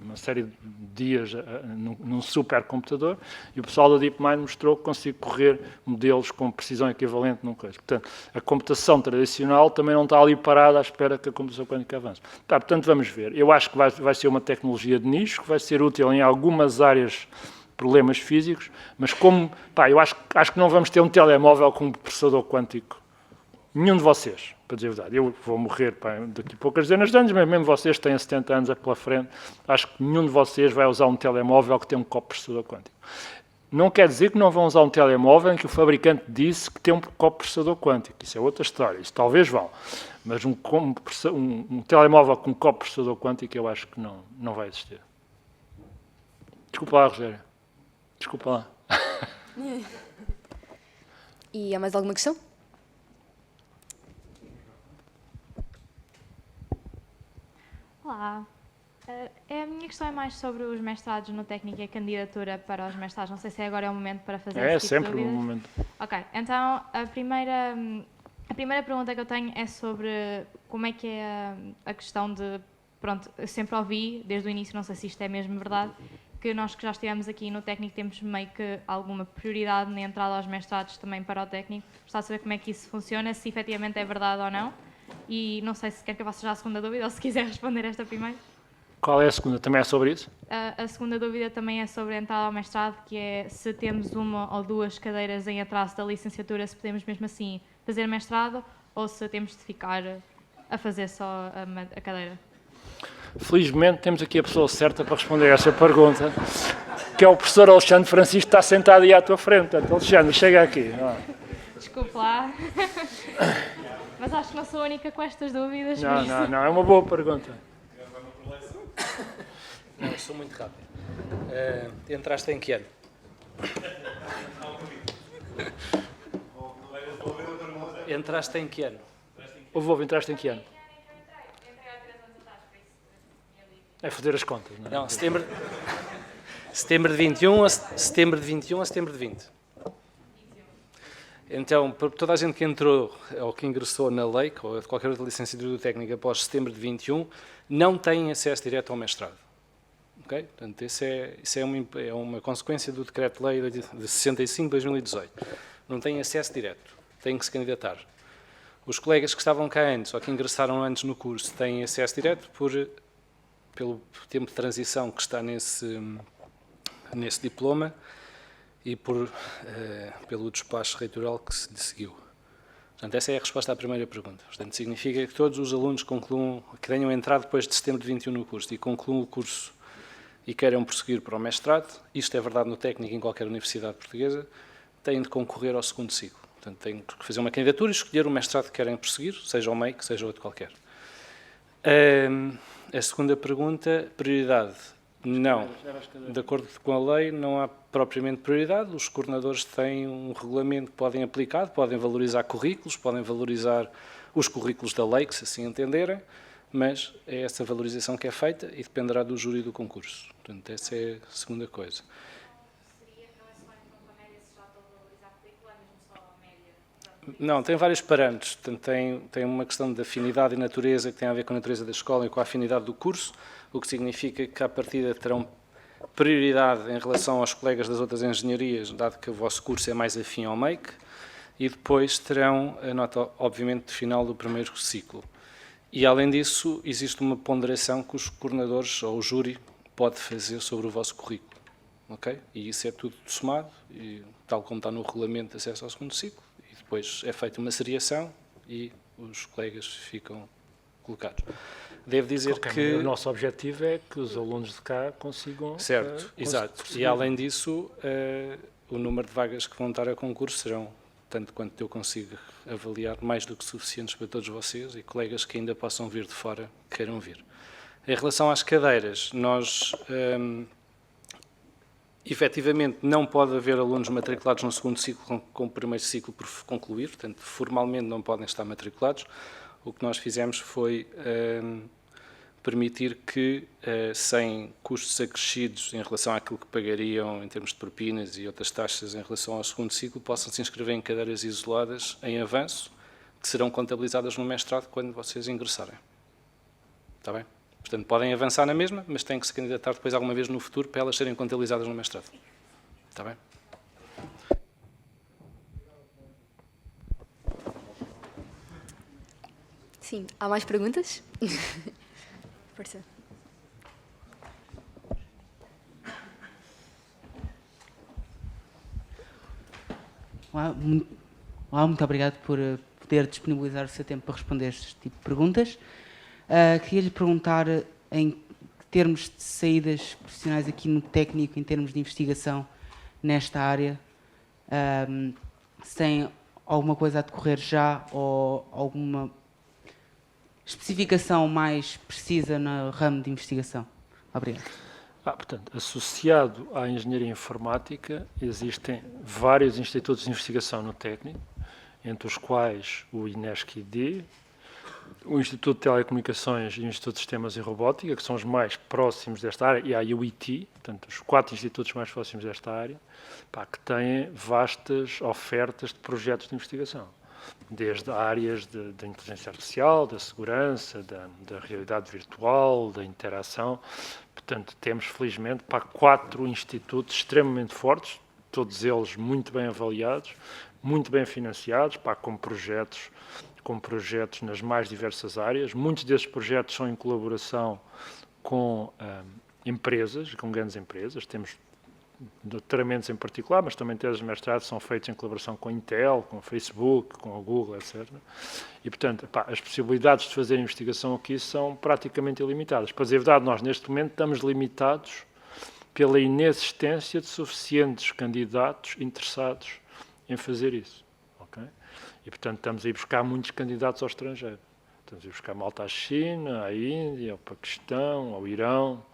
uma série de dias num supercomputador, e o pessoal da DeepMind mostrou que consigo correr modelos com precisão equivalente num coisa. Portanto, a computação tradicional também não está ali parada à espera que a computação quântica avance. Portanto, vamos ver. Eu acho que vai ser uma tecnologia de nicho, que vai ser útil em algumas áreas, problemas físicos, mas eu acho que não vamos ter um telemóvel com um processador quântico. Nenhum de vocês, para dizer a verdade. Eu vou morrer daqui a poucas dezenas de anos, mas mesmo vocês têm 70 anos pela frente, acho que nenhum de vocês vai usar um telemóvel que tem um coprocessador quântico. Não quer dizer que não vão usar um telemóvel em que o fabricante disse que tem um coprocessador quântico. Isso é outra história. Isso talvez vão. Mas um telemóvel com coprocessador quântico eu acho que não vai existir. Desculpa lá, Rogério. Desculpa lá. E há mais alguma questão? Olá. A minha questão é mais sobre os mestrados no técnico e a candidatura para os mestrados. Não sei se agora é o momento para fazer esse tipo de sempre dúvidas. o momento. Ok, então a primeira pergunta que eu tenho é sobre como é que é a questão de... Pronto, eu sempre ouvi, desde o início, não sei se isto é mesmo verdade, que nós que já estivemos aqui no técnico temos meio que alguma prioridade na entrada aos mestrados também para o técnico. Gostava de saber como é que isso funciona, se efetivamente é verdade ou não. E não sei se quer que eu faça já a segunda dúvida ou se quiser responder esta primeiro. Qual é a segunda? Também é sobre isso? A segunda dúvida também é sobre a entrada ao mestrado, que é se temos 1 ou 2 cadeiras em atraso da licenciatura, se podemos mesmo assim fazer mestrado ou se temos de ficar a fazer só a cadeira. Felizmente temos aqui a pessoa certa para responder a essa pergunta, que é o professor Alexandre Francisco, que está sentado aí à tua frente. Portanto, Alexandre, chega aqui. Desculpe lá. Mas acho que não sou a única com estas dúvidas. Não, é uma boa pergunta. Não, eu sou muito rápido. Entraste em que ano? Entraste em que ano? Entraste em que ano? É fazer as contas, não é? Não, setembro de 21 a setembro de 21 a setembro de 20. Então, para toda a gente que entrou ou que ingressou na lei, ou qualquer outra licenciatura técnica após setembro de 21, não tem acesso direto ao mestrado. Okay? Portanto, isso é uma consequência do Decreto-Lei de 65 de 2018. Não tem acesso direto, tem que se candidatar. Os colegas que estavam cá antes, ou que ingressaram antes no curso, têm acesso direto pelo tempo de transição que está nesse diploma e pelo despacho reitoral que se seguiu. Portanto, essa é a resposta à primeira pergunta. Portanto, significa que todos os alunos que tenham entrado depois de setembro de 21 no curso e concluam o curso e queiram prosseguir para o mestrado, isto é verdade no técnico em qualquer universidade portuguesa, têm de concorrer ao segundo ciclo. Portanto, têm que fazer uma candidatura e escolher o mestrado que querem prosseguir, seja o MEIC, seja outro qualquer. A segunda pergunta, prioridade. Não. De acordo com a lei, não há propriamente prioridade. Os coordenadores têm um regulamento que podem aplicar, podem valorizar currículos, podem valorizar os currículos da lei, que se assim entenderem, mas é essa valorização que é feita e dependerá do júri do concurso. Portanto, essa é a segunda coisa. Não, tem vários parâmetros. Portanto, tem uma questão de afinidade e natureza que tem a ver com a natureza da escola e com a afinidade do curso, o que significa que, à partida, terão prioridade em relação aos colegas das outras engenharias, dado que o vosso curso é mais afim ao MEIC, e depois terão a nota, obviamente, final do primeiro ciclo. E, além disso, existe uma ponderação que os coordenadores ou o júri pode fazer sobre o vosso currículo. Okay? E isso é tudo somado, e, tal como está no regulamento de acesso ao segundo ciclo. Depois é feita uma seriação e os colegas ficam colocados. Devo dizer Ok, que... o nosso objetivo é que os alunos de cá consigam... Certo, exato. E além disso, o número de vagas que vão estar a concurso serão, tanto quanto eu consigo avaliar, mais do que suficientes para todos vocês e colegas que ainda possam vir de fora, queiram vir. Em relação às cadeiras, nós... efetivamente, não pode haver alunos matriculados no segundo ciclo com o primeiro ciclo por concluir, portanto, formalmente não podem estar matriculados. O que nós fizemos foi permitir que, sem custos acrescidos em relação àquilo que pagariam em termos de propinas e outras taxas em relação ao segundo ciclo, possam se inscrever em cadeiras isoladas em avanço, que serão contabilizadas no mestrado quando vocês ingressarem. Está bem? Portanto, podem avançar na mesma, mas têm que se candidatar depois alguma vez no futuro para elas serem contabilizadas no mestrado. Está bem? Sim, há mais perguntas? Força. Olá, muito obrigado por poder disponibilizar o seu tempo para responder este tipo de perguntas. Queria lhe perguntar, em termos de saídas profissionais aqui no técnico, em termos de investigação nesta área, se tem alguma coisa a decorrer já ou alguma especificação mais precisa no ramo de investigação? Obrigado. Portanto, associado à engenharia informática, existem vários institutos de investigação no técnico, entre os quais o INESC-ID, o Instituto de Telecomunicações e o Instituto de Sistemas e Robótica, que são os mais próximos desta área, e há o IT, portanto, os 4 institutos mais próximos desta área, que têm vastas ofertas de projetos de investigação, desde áreas da inteligência artificial, da segurança, da realidade virtual, da interação. Portanto, temos, felizmente, 4 institutos extremamente fortes, todos eles muito bem avaliados, muito bem financiados, com projetos nas mais diversas áreas. Muitos desses projetos são em colaboração com empresas, com grandes empresas. Temos doutoramentos em particular, mas também teses de mestrado são feitos em colaboração com a Intel, com o Facebook, com a Google, etc. E, portanto, as possibilidades de fazer investigação aqui são praticamente ilimitadas. Para dizer a verdade, nós neste momento estamos limitados pela inexistência de suficientes candidatos interessados em fazer isso. Okay? E, portanto, estamos a ir buscar muitos candidatos ao estrangeiro. Estamos a ir buscar malta à China, à Índia, ao Paquistão, ao Irão.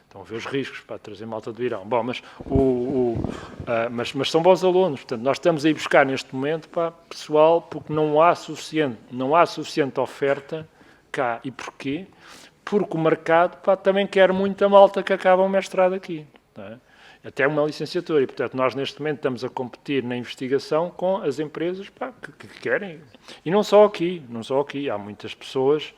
Estão a ver os riscos para trazer malta do Irão. Bom, mas são bons alunos. Portanto, nós estamos a ir buscar neste momento pessoal porque não há suficiente oferta cá. E porquê? Porque o mercado também quer muita malta que acaba o mestrado aqui. Não é? Até uma licenciatura. E, portanto, nós neste momento estamos a competir na investigação com as empresas que querem. E não só aqui. Há muitas pessoas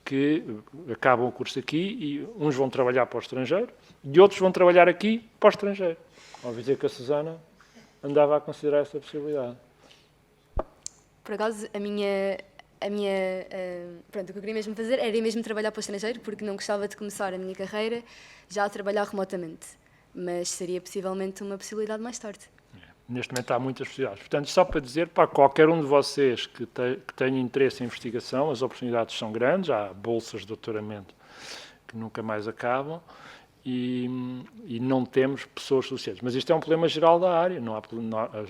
que acabam o curso aqui e uns vão trabalhar para o estrangeiro e outros vão trabalhar aqui para o estrangeiro. Ouvi dizer que a Susana andava a considerar essa possibilidade. Por acaso, pronto, o que eu queria mesmo fazer era mesmo trabalhar para o estrangeiro, porque não gostava de começar a minha carreira já a trabalhar remotamente, mas seria possivelmente uma possibilidade mais tarde. Neste momento há muitas possibilidades. Portanto, só para dizer, para qualquer um de vocês que tenha interesse em investigação, as oportunidades são grandes, há bolsas de doutoramento que nunca mais acabam e não temos pessoas suficientes. Mas isto é um problema geral da área.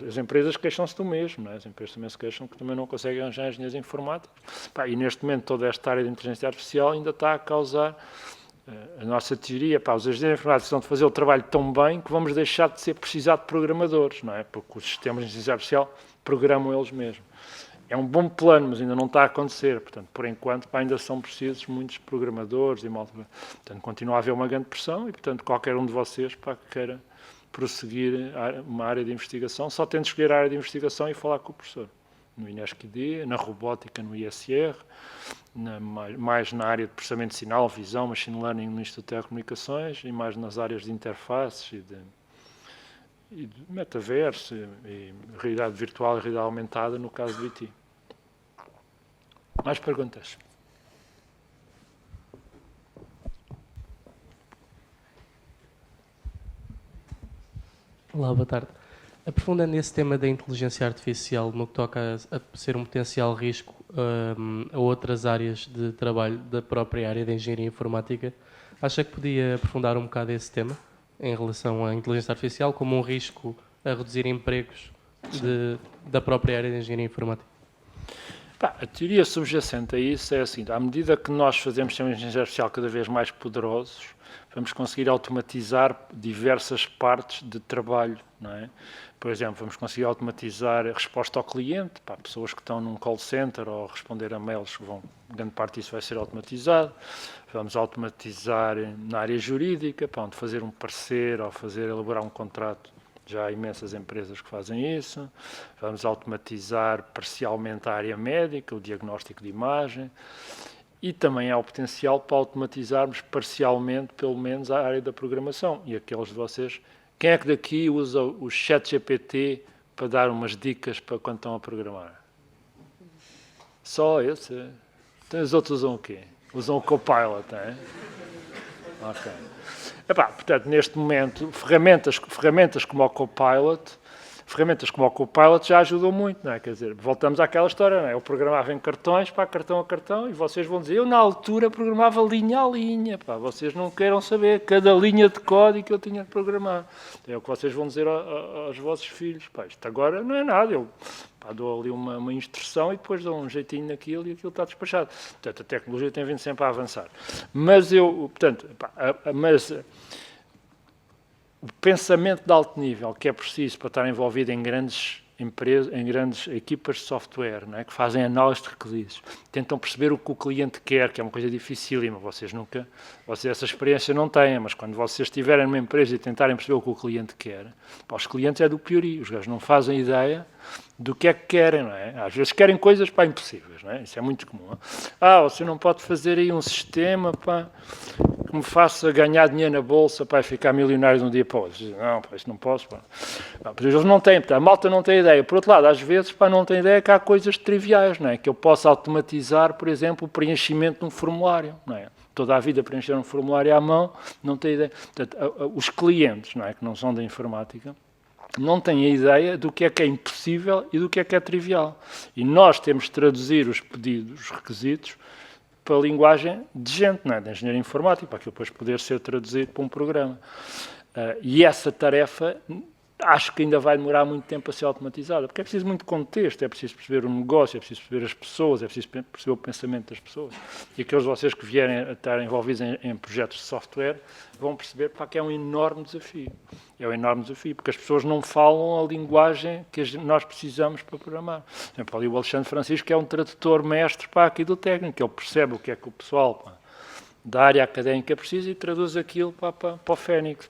As empresas queixam-se do mesmo, não é? As empresas também se queixam que também não conseguem arranjar engenheiros informáticos. E neste momento toda esta área de inteligência artificial ainda está a causar... A nossa teoria, os engenheiros informáticos estão a fazer o trabalho tão bem que vamos deixar de precisar de programadores, não é? Porque os sistemas de inteligência artificial programam eles mesmos. É um bom plano, mas ainda não está a acontecer. Portanto, por enquanto, ainda são precisos muitos programadores e malta. Portanto, continua a haver uma grande pressão e, portanto, qualquer um de vocês que queira prosseguir uma área de investigação, só tem de escolher a área de investigação e falar com o professor. No INESC-ID, na robótica, no ISR, mais na área de processamento de sinal, visão, machine learning no Instituto de Telecomunicações e mais nas áreas de interfaces e de metaverso e realidade virtual e realidade aumentada no caso do IT. Mais perguntas? Olá, boa tarde. Aprofundando esse tema da inteligência artificial, no que toca a ser um potencial risco a outras áreas de trabalho da própria área de engenharia informática, acha que podia aprofundar um bocado esse tema em relação à inteligência artificial como um risco a reduzir empregos da própria área de engenharia informática? A teoria subjacente a isso é assim, à medida que nós fazemos sistemas de inteligência artificial cada vez mais poderosos, vamos conseguir automatizar diversas partes de trabalho, não é? Por exemplo, vamos conseguir automatizar a resposta ao cliente, para pessoas que estão num call center ou responder a mails, grande parte disso vai ser automatizado. Vamos automatizar na área jurídica, para onde fazer um parecer ou elaborar um contrato. Já há imensas empresas que fazem isso. Vamos automatizar parcialmente a área médica, o diagnóstico de imagem. E também há o potencial para automatizarmos parcialmente, pelo menos, a área da programação. E aqueles de vocês... Quem é que daqui usa o ChatGPT para dar umas dicas para quando estão a programar? Só esse? Então os outros usam o quê? Usam o Copilot, não é? Ok. Portanto, neste momento, ferramentas como o Copilot já ajudam muito, não é? Quer dizer, voltamos àquela história, não é? Eu programava em cartões, cartão a cartão, e vocês vão dizer, eu na altura programava linha a linha, vocês não queiram saber cada linha de código que eu tinha de programar. É o que vocês vão dizer aos vossos filhos, isto agora não é nada, eu dou ali uma instrução e depois dou um jeitinho naquilo e aquilo está despachado. Portanto, a tecnologia tem vindo sempre a avançar. Mas o pensamento de alto nível que é preciso para estar envolvido em grandes empresas, em grandes equipas de software, não é? Que fazem análise de requisitos, tentam perceber o que o cliente quer, que é uma coisa dificílima, vocês essa experiência não têm, mas quando vocês estiverem numa empresa e tentarem perceber o que o cliente quer, para os clientes é do piorio, os gajos não fazem ideia do que é que querem, não é? Às vezes querem coisas impossíveis, não é? Isso é muito comum. Você não pode fazer aí um sistema que me faça ganhar dinheiro na bolsa para ficar milionário de um dia para o outro. Não, isso não posso. Eles não têm, a malta não tem ideia. Por outro lado, às vezes não tem ideia que há coisas triviais, não é? Que eu posso automatizar, por exemplo, o preenchimento de um formulário, não é? Toda a vida preencher um formulário à mão, não tem ideia. Portanto, os clientes, não é? Que não são da informática, não têm a ideia do que é impossível e do que é trivial. E nós temos de traduzir os pedidos, os requisitos, para a linguagem de gente, não é? De engenharia informática, para aquilo depois poder ser traduzido para um programa. E essa tarefa acho que ainda vai demorar muito tempo a ser automatizada, porque é preciso muito contexto, é preciso perceber o negócio, é preciso perceber as pessoas, é preciso perceber o pensamento das pessoas. E aqueles de vocês que vierem a estar envolvidos em projetos de software vão perceber que é um enorme desafio. É um enorme desafio, porque as pessoas não falam a linguagem que nós precisamos para programar. Por exemplo, ali o Alexandre Francisco é um tradutor mestre aqui do técnico, ele percebe o que é que o pessoal da área académica precisa e traduz aquilo para o Fénix.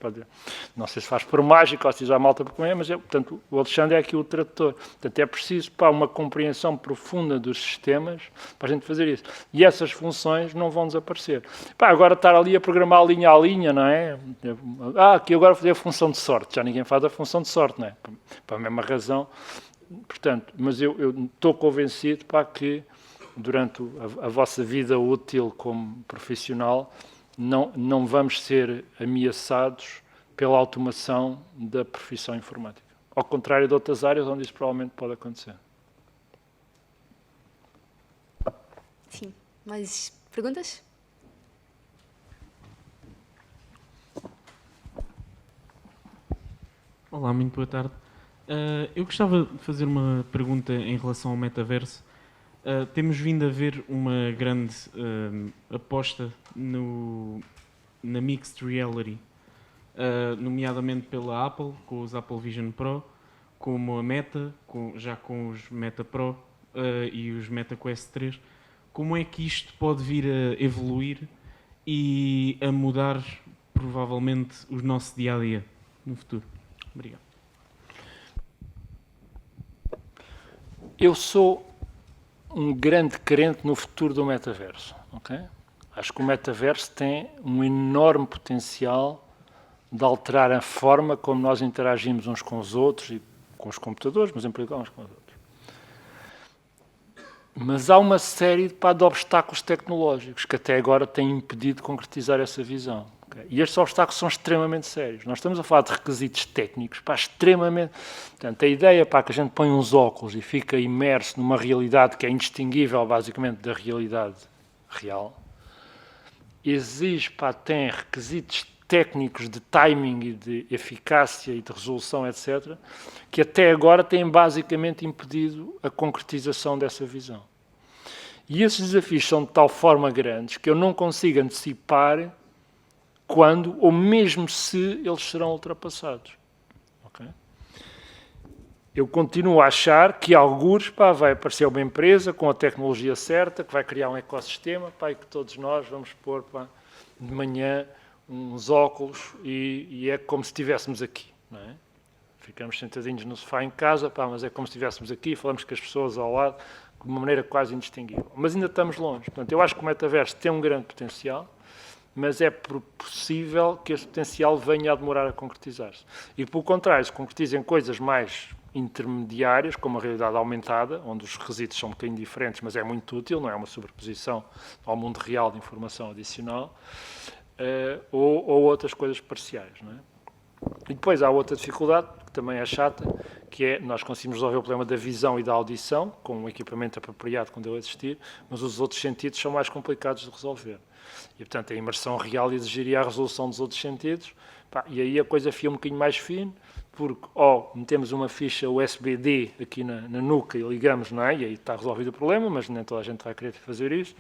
Não sei se faz por mágica ou se diz à malta para comer, mas portanto, o Alexandre é aqui o tradutor. Portanto, é preciso uma compreensão profunda dos sistemas para a gente fazer isso. E essas funções não vão desaparecer. Agora estar ali a programar linha a linha, não é? Aqui agora vou fazer a função de sorte. Já ninguém faz a função de sorte, não é? Para a mesma razão. Portanto, mas eu estou convencido que durante a vossa vida útil como profissional, não vamos ser ameaçados pela automação da profissão informática. Ao contrário de outras áreas onde isso provavelmente pode acontecer. Sim. Mais perguntas? Olá, muito boa tarde. Eu gostava de fazer uma pergunta em relação ao metaverso. Temos vindo a ver uma grande aposta na Mixed Reality, nomeadamente pela Apple, com os Apple Vision Pro, como a Meta, já com os Meta Pro e os Meta Quest 3. Como é que isto pode vir a evoluir e a mudar, provavelmente, o nosso dia-a-dia no futuro? Obrigado. Eu sou um grande crente no futuro do metaverso. Okay? Acho que o metaverso tem um enorme potencial de alterar a forma como nós interagimos uns com os outros e com os computadores, mas em particular uns com os outros. Mas há uma série de obstáculos tecnológicos que até agora têm impedido de concretizar essa visão. Okay? E estes obstáculos são extremamente sérios. Nós estamos a falar de requisitos técnicos, pá, extremamente... Portanto, a ideia, pá, que a gente põe uns óculos e fica imerso numa realidade que é indistinguível, basicamente, da realidade real, exige, pá, tem requisitos técnicos de timing e de eficácia e de resolução, etc., que até agora têm basicamente impedido a concretização dessa visão. E esses desafios são de tal forma grandes que eu não consigo antecipar quando ou mesmo se eles serão ultrapassados. Okay? Eu continuo a achar que algures, pá, vai aparecer uma empresa com a tecnologia certa, que vai criar um ecossistema, pá, e que todos nós vamos pôr, pá, de manhã uns óculos e é como se estivéssemos aqui, não é? Ficamos sentadinhos no sofá em casa, pá, mas é como se estivéssemos aqui e falamos com as pessoas ao lado de uma maneira quase indistinguível. Mas ainda estamos longe. Portanto, eu acho que o metaverso tem um grande potencial, mas é possível que esse potencial venha a demorar a concretizar-se. E, pelo contrário, se concretizem coisas mais intermediárias, como a realidade aumentada, onde os requisitos são um bocadinho diferentes, mas é muito útil, não é uma sobreposição ao mundo real de informação adicional, ou outras coisas parciais, não é? E depois há outra dificuldade, que também é chata, que é nós conseguimos resolver o problema da visão e da audição, com um equipamento apropriado quando ele existir, mas os outros sentidos são mais complicados de resolver. E, portanto, a imersão real exigiria a resolução dos outros sentidos, pá, e aí a coisa fica um bocadinho mais fina, porque ou metemos uma ficha USB-D aqui na nuca e ligamos, não é? E aí está resolvido o problema, mas nem toda a gente vai querer fazer isso,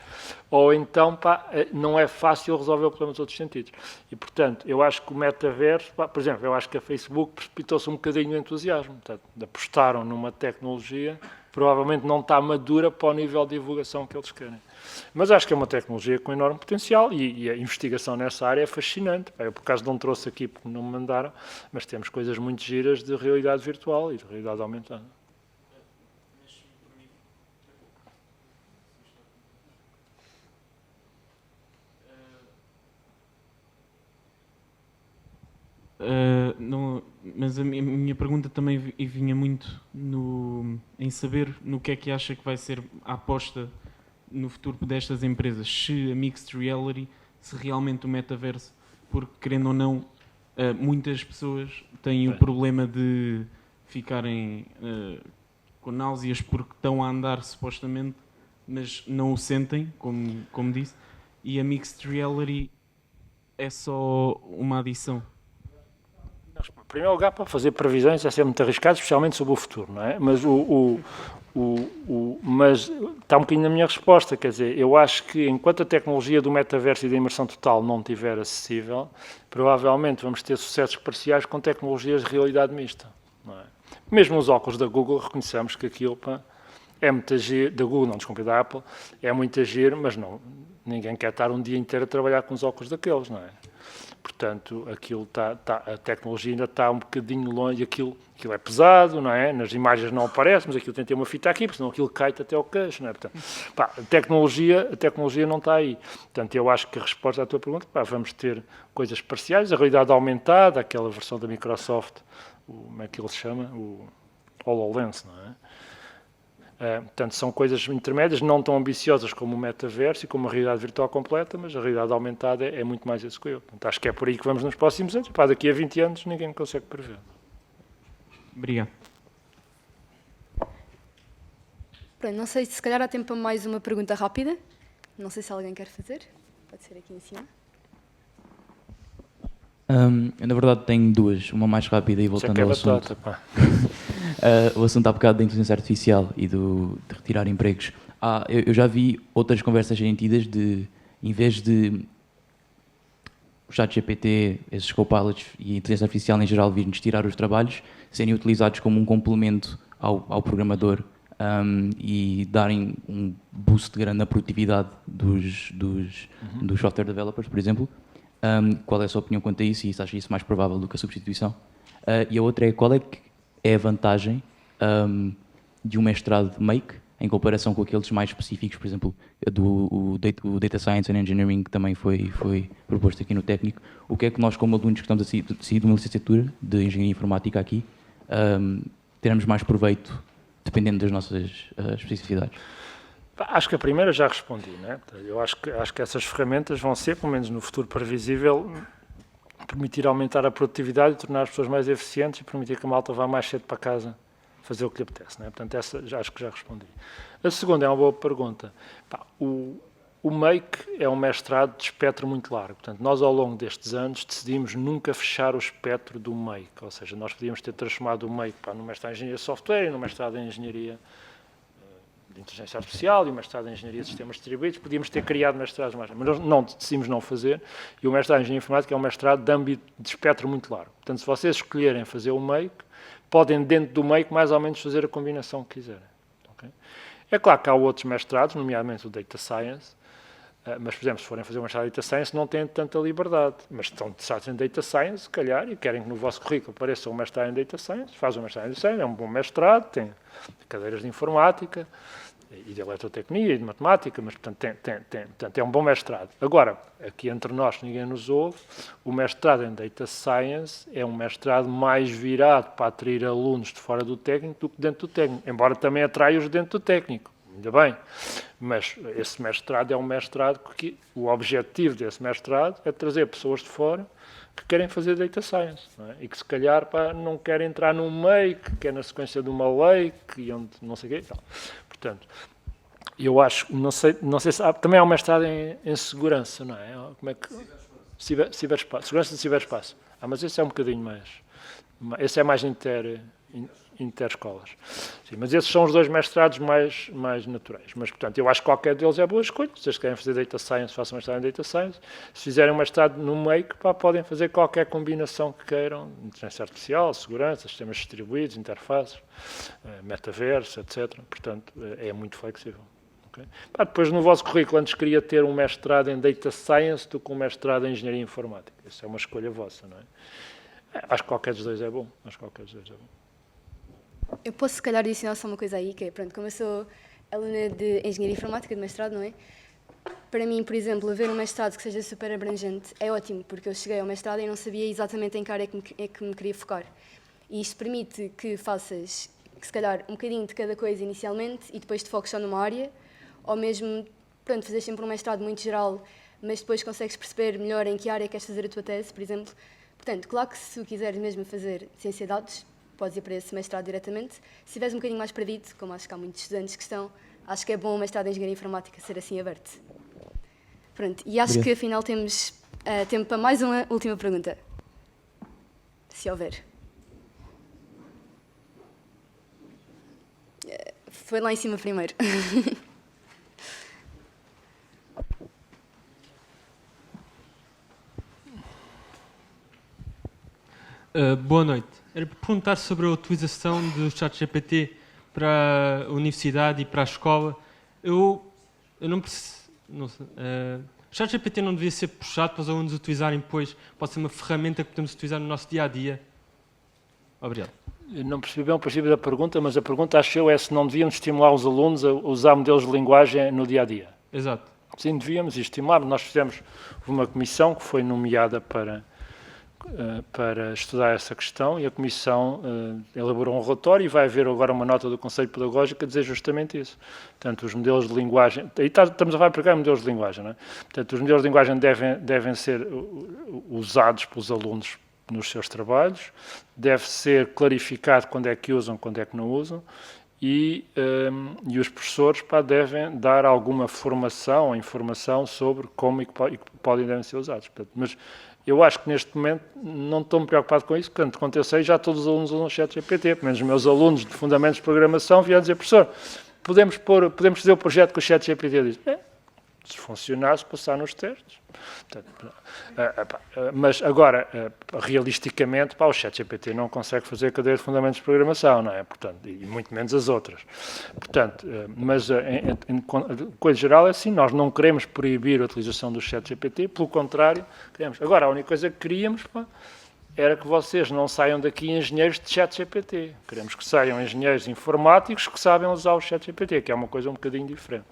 ou então, pá, não é fácil resolver o problema dos outros sentidos. E, portanto, eu acho que o metaverso, pá, por exemplo, eu acho que a Facebook precipitou-se um bocadinho no entusiasmo, portanto, apostaram numa tecnologia que provavelmente não está madura para o nível de divulgação que eles querem. Mas acho que é uma tecnologia com enorme potencial e a investigação nessa área é fascinante. Eu, por acaso, não trouxe aqui porque não me mandaram, mas temos coisas muito giras de realidade virtual e de realidade aumentada. Não, mas a minha pergunta também vinha muito em saber no que é que acha que vai ser a aposta no futuro destas empresas, se a Mixed Reality, se realmente o metaverso, porque, querendo ou não, muitas pessoas têm o problema de ficarem com náuseas porque estão a andar supostamente, mas não o sentem, como disse, e a Mixed Reality é só uma adição. Em primeiro lugar, para fazer previsões é ser muito arriscado, especialmente sobre o futuro, não é? Mas mas está um bocadinho na minha resposta, quer dizer, eu acho que enquanto a tecnologia do metaverso e da imersão total não estiver acessível, provavelmente vamos ter sucessos parciais com tecnologias de realidade mista, não é? Mesmo os óculos da Google, reconhecemos que aquilo, pá, é muito agir, da Google, não, desculpe, da Apple, é muito agir, mas não, ninguém quer estar um dia inteiro a trabalhar com os óculos daqueles, não é? Portanto, a tecnologia ainda está um bocadinho longe, aquilo é pesado, não é? Nas imagens não aparece, mas aquilo tem que ter uma fita aqui, porque senão aquilo cai-te até ao queixo, não é? Portanto, pá, a tecnologia não está aí. Portanto, eu acho que a resposta à tua pergunta, pá, vamos ter coisas parciais, a realidade aumentada, aquela versão da Microsoft, como é que ele se chama? O HoloLens, não é? Portanto, são coisas intermédias, não tão ambiciosas como o metaverso e como a realidade virtual completa, mas a realidade aumentada é muito mais isso que eu. Portanto, acho que é por aí que vamos nos próximos anos. Pá, daqui a 20 anos ninguém consegue prever. Obrigado. Pronto, não sei se calhar há tempo para mais uma pergunta rápida. Não sei se alguém quer fazer. Pode ser aqui em cima. Eu, na verdade, tenho duas. Uma mais rápida e voltando ao assunto. Pá. O assunto há bocado da inteligência artificial e de retirar empregos. Eu já vi outras conversas serem tidas de, em vez de o ChatGPT, esses copilots e a inteligência artificial em geral virem-nos tirar os trabalhos, serem utilizados como um complemento ao programador e darem um boost grande na produtividade dos software developers, por exemplo. Qual é a sua opinião quanto a isso? E se acha isso mais provável do que a substituição? E a outra é, qual é que é a vantagem de um mestrado de Make em comparação com aqueles mais específicos, por exemplo, o Data Science and Engineering, que também foi proposto aqui no técnico. O que é que nós, como alunos que estamos a sair de uma licenciatura de Engenharia Informática aqui, teremos mais proveito, dependendo das nossas especificidades? Acho que a primeira já respondi, né? Eu acho que essas ferramentas vão ser, pelo menos no futuro previsível, permitir aumentar a produtividade e tornar as pessoas mais eficientes e permitir que a malta vá mais cedo para casa fazer o que lhe apetece, né? Portanto, essa acho que já respondi. A segunda é uma boa pergunta. O Make é um mestrado de espectro muito largo. Portanto, nós ao longo destes anos decidimos nunca fechar o espectro do Make, ou seja, nós podíamos ter transformado o Make no mestrado em Engenharia de Software e no mestrado em Engenharia de Inteligência Artificial e o mestrado em Engenharia de Sistemas Distribuídos, podíamos ter criado mestrados mais, mas nós não decidimos não fazer, e o mestrado em Engenharia Informática é um mestrado de âmbito de espectro muito largo. Portanto, se vocês escolherem fazer o Make, podem dentro do Make mais ou menos fazer a combinação que quiserem. Okay? É claro que há outros mestrados, nomeadamente o Data Science, mas, por exemplo, se forem fazer um mestrado em Data Science, não têm tanta liberdade, mas estão interessados em Data Science, se calhar, e querem que no vosso currículo apareça um mestrado em Data Science, fazem um mestrado em Data Science, é um bom mestrado, tem cadeiras de informática, e de eletrotecnia e de matemática, mas, portanto, é um bom mestrado. Agora, aqui entre nós, ninguém nos ouve, o mestrado em Data Science é um mestrado mais virado para atrair alunos de fora do técnico do que dentro do técnico, embora também atraia os dentro do técnico, ainda bem. Mas esse mestrado é um mestrado que o objetivo desse mestrado é trazer pessoas de fora que querem fazer Data Science, não é? E que se calhar não querem entrar num meio, que é na sequência de uma lei, que onde não sei o quê. Então, portanto, eu acho, não sei se também há um mestrado em segurança, não é? Como é que ciberespaço, segurança de ciberespaço. Mas esse é um bocadinho mais, esse é mais interescolas. Sim, mas esses são os dois mestrados mais naturais. Mas, portanto, eu acho que qualquer deles é boa escolha. Se vocês querem fazer Data Science, façam um mestrado em Data Science. Se fizerem um mestrado no Make, podem fazer qualquer combinação que queiram. Inteligência artificial, segurança, sistemas distribuídos, interfaces, metaverso, etc. Portanto, é muito flexível. Okay? Depois, no vosso currículo, antes queria ter um mestrado em Data Science do que um mestrado em Engenharia Informática. Isso é uma escolha vossa, não é? Acho que qualquer dos dois é bom. Eu posso, se calhar, adicionar só uma coisa aí, que é, pronto, como eu sou aluna de Engenharia Informática, de mestrado, não é? Para mim, por exemplo, haver um mestrado que seja super abrangente é ótimo, porque eu cheguei ao mestrado e não sabia exatamente em que área é que me queria focar. E isto permite que faças, se calhar, um bocadinho de cada coisa inicialmente e depois te foques só numa área, ou mesmo, pronto, fazer sempre um mestrado muito geral, mas depois consegues perceber melhor em que área queres fazer a tua tese, por exemplo. Portanto, claro que se tu quiseres mesmo fazer ciência de dados, podes ir para esse mestrado diretamente. Se estiveres um bocadinho mais perdido, como acho que há muitos estudantes que estão, acho que é bom o mestrado em Engenharia Informática ser assim aberto. Pronto, e acho que afinal temos tempo para mais uma última pergunta. Se houver. Foi lá em cima primeiro. Boa noite. Era para perguntar sobre a utilização do ChatGPT para a universidade e para a escola. Eu não preciso... Não sei, o ChatGPT não devia ser puxado para os alunos utilizarem, pois pode ser uma ferramenta que podemos utilizar no nosso dia-a-dia. Obrigado. Eu não percebi bem o princípio da pergunta, mas a pergunta, acho eu, é se não devíamos estimular os alunos a usar modelos de linguagem no dia-a-dia. Exato. Sim, devíamos estimular. Nós fizemos uma comissão que foi nomeada para estudar essa questão e a Comissão elaborou um relatório e vai haver agora uma nota do Conselho Pedagógico a dizer justamente isso. Portanto, os modelos de linguagem... Aí estamos a falar modelos de linguagem, não é? Portanto, os modelos de linguagem devem ser usados pelos alunos nos seus trabalhos, deve ser clarificado quando é que usam, quando é que não usam, e os professores devem dar alguma formação ou informação sobre como e que podem e devem ser usados. Portanto, mas eu acho que neste momento não estou muito preocupado com isso, porque quanto eu sei, já todos os alunos usam o ChatGPT, pelo menos os meus alunos de Fundamentos de Programação vieram dizer, professor, podemos fazer o projeto com o ChatGPT? Eu disse, se funcionar, se passar nos testes. Portanto, mas agora, realisticamente, o ChatGPT não consegue fazer a cadeira de Fundamentos de Programação, não é? Portanto, e muito menos as outras. Portanto, mas em coisa geral é assim, nós não queremos proibir a utilização do ChatGPT, pelo contrário, queremos. Agora, a única coisa que queríamos era que vocês não saiam daqui engenheiros de ChatGPT. Queremos que saiam engenheiros informáticos que sabem usar o ChatGPT, que é uma coisa um bocadinho diferente.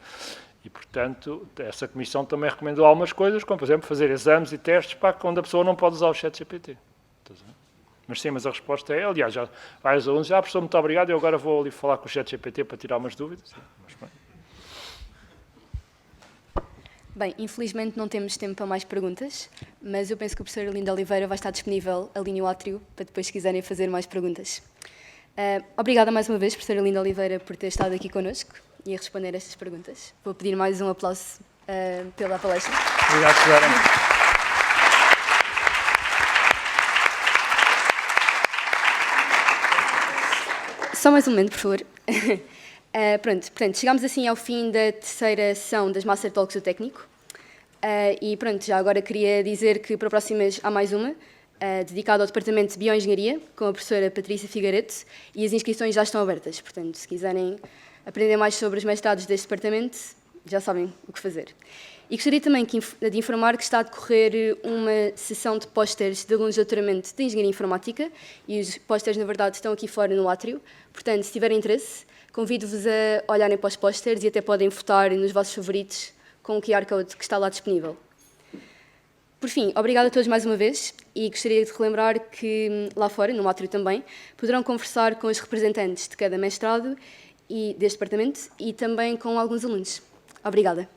E, portanto, essa comissão também recomendou algumas coisas, como, por exemplo, fazer exames e testes onde a pessoa não pode usar o ChatGPT. Mas sim, mas a resposta é, aliás, já vários alunos, professor, muito obrigado, eu agora vou ali falar com o ChatGPT para tirar umas dúvidas. Mas, bem. Bem, infelizmente não temos tempo para mais perguntas, mas eu penso que o professor Arlindo Oliveira vai estar disponível ali no átrio para depois, se quiserem, fazer mais perguntas. Obrigada mais uma vez, professor Arlindo Oliveira, por ter estado aqui connosco e a responder a estas perguntas. Vou pedir mais um aplauso pela palestra. Obrigado, Susana. Só mais um momento, por favor. Portanto, chegámos assim ao fim da terceira sessão das Master Talks do Técnico. E pronto, já agora queria dizer que para próximas há mais uma, dedicada ao Departamento de Bioengenharia, com a professora Patrícia Figueiredo, e as inscrições já estão abertas. Portanto, se quiserem aprender mais sobre os mestrados deste departamento, já sabem o que fazer. E gostaria também de informar que está a decorrer uma sessão de pósteres de alunos de doutoramento de Engenharia Informática, e os pósteres, na verdade, estão aqui fora no átrio. Portanto, se tiverem interesse, convido-vos a olharem para os pósteres e até podem votar nos vossos favoritos com o QR Code que está lá disponível. Por fim, obrigada a todos mais uma vez e gostaria de relembrar que lá fora, no átrio também, poderão conversar com os representantes de cada mestrado e deste departamento e também com alguns alunos. Obrigada.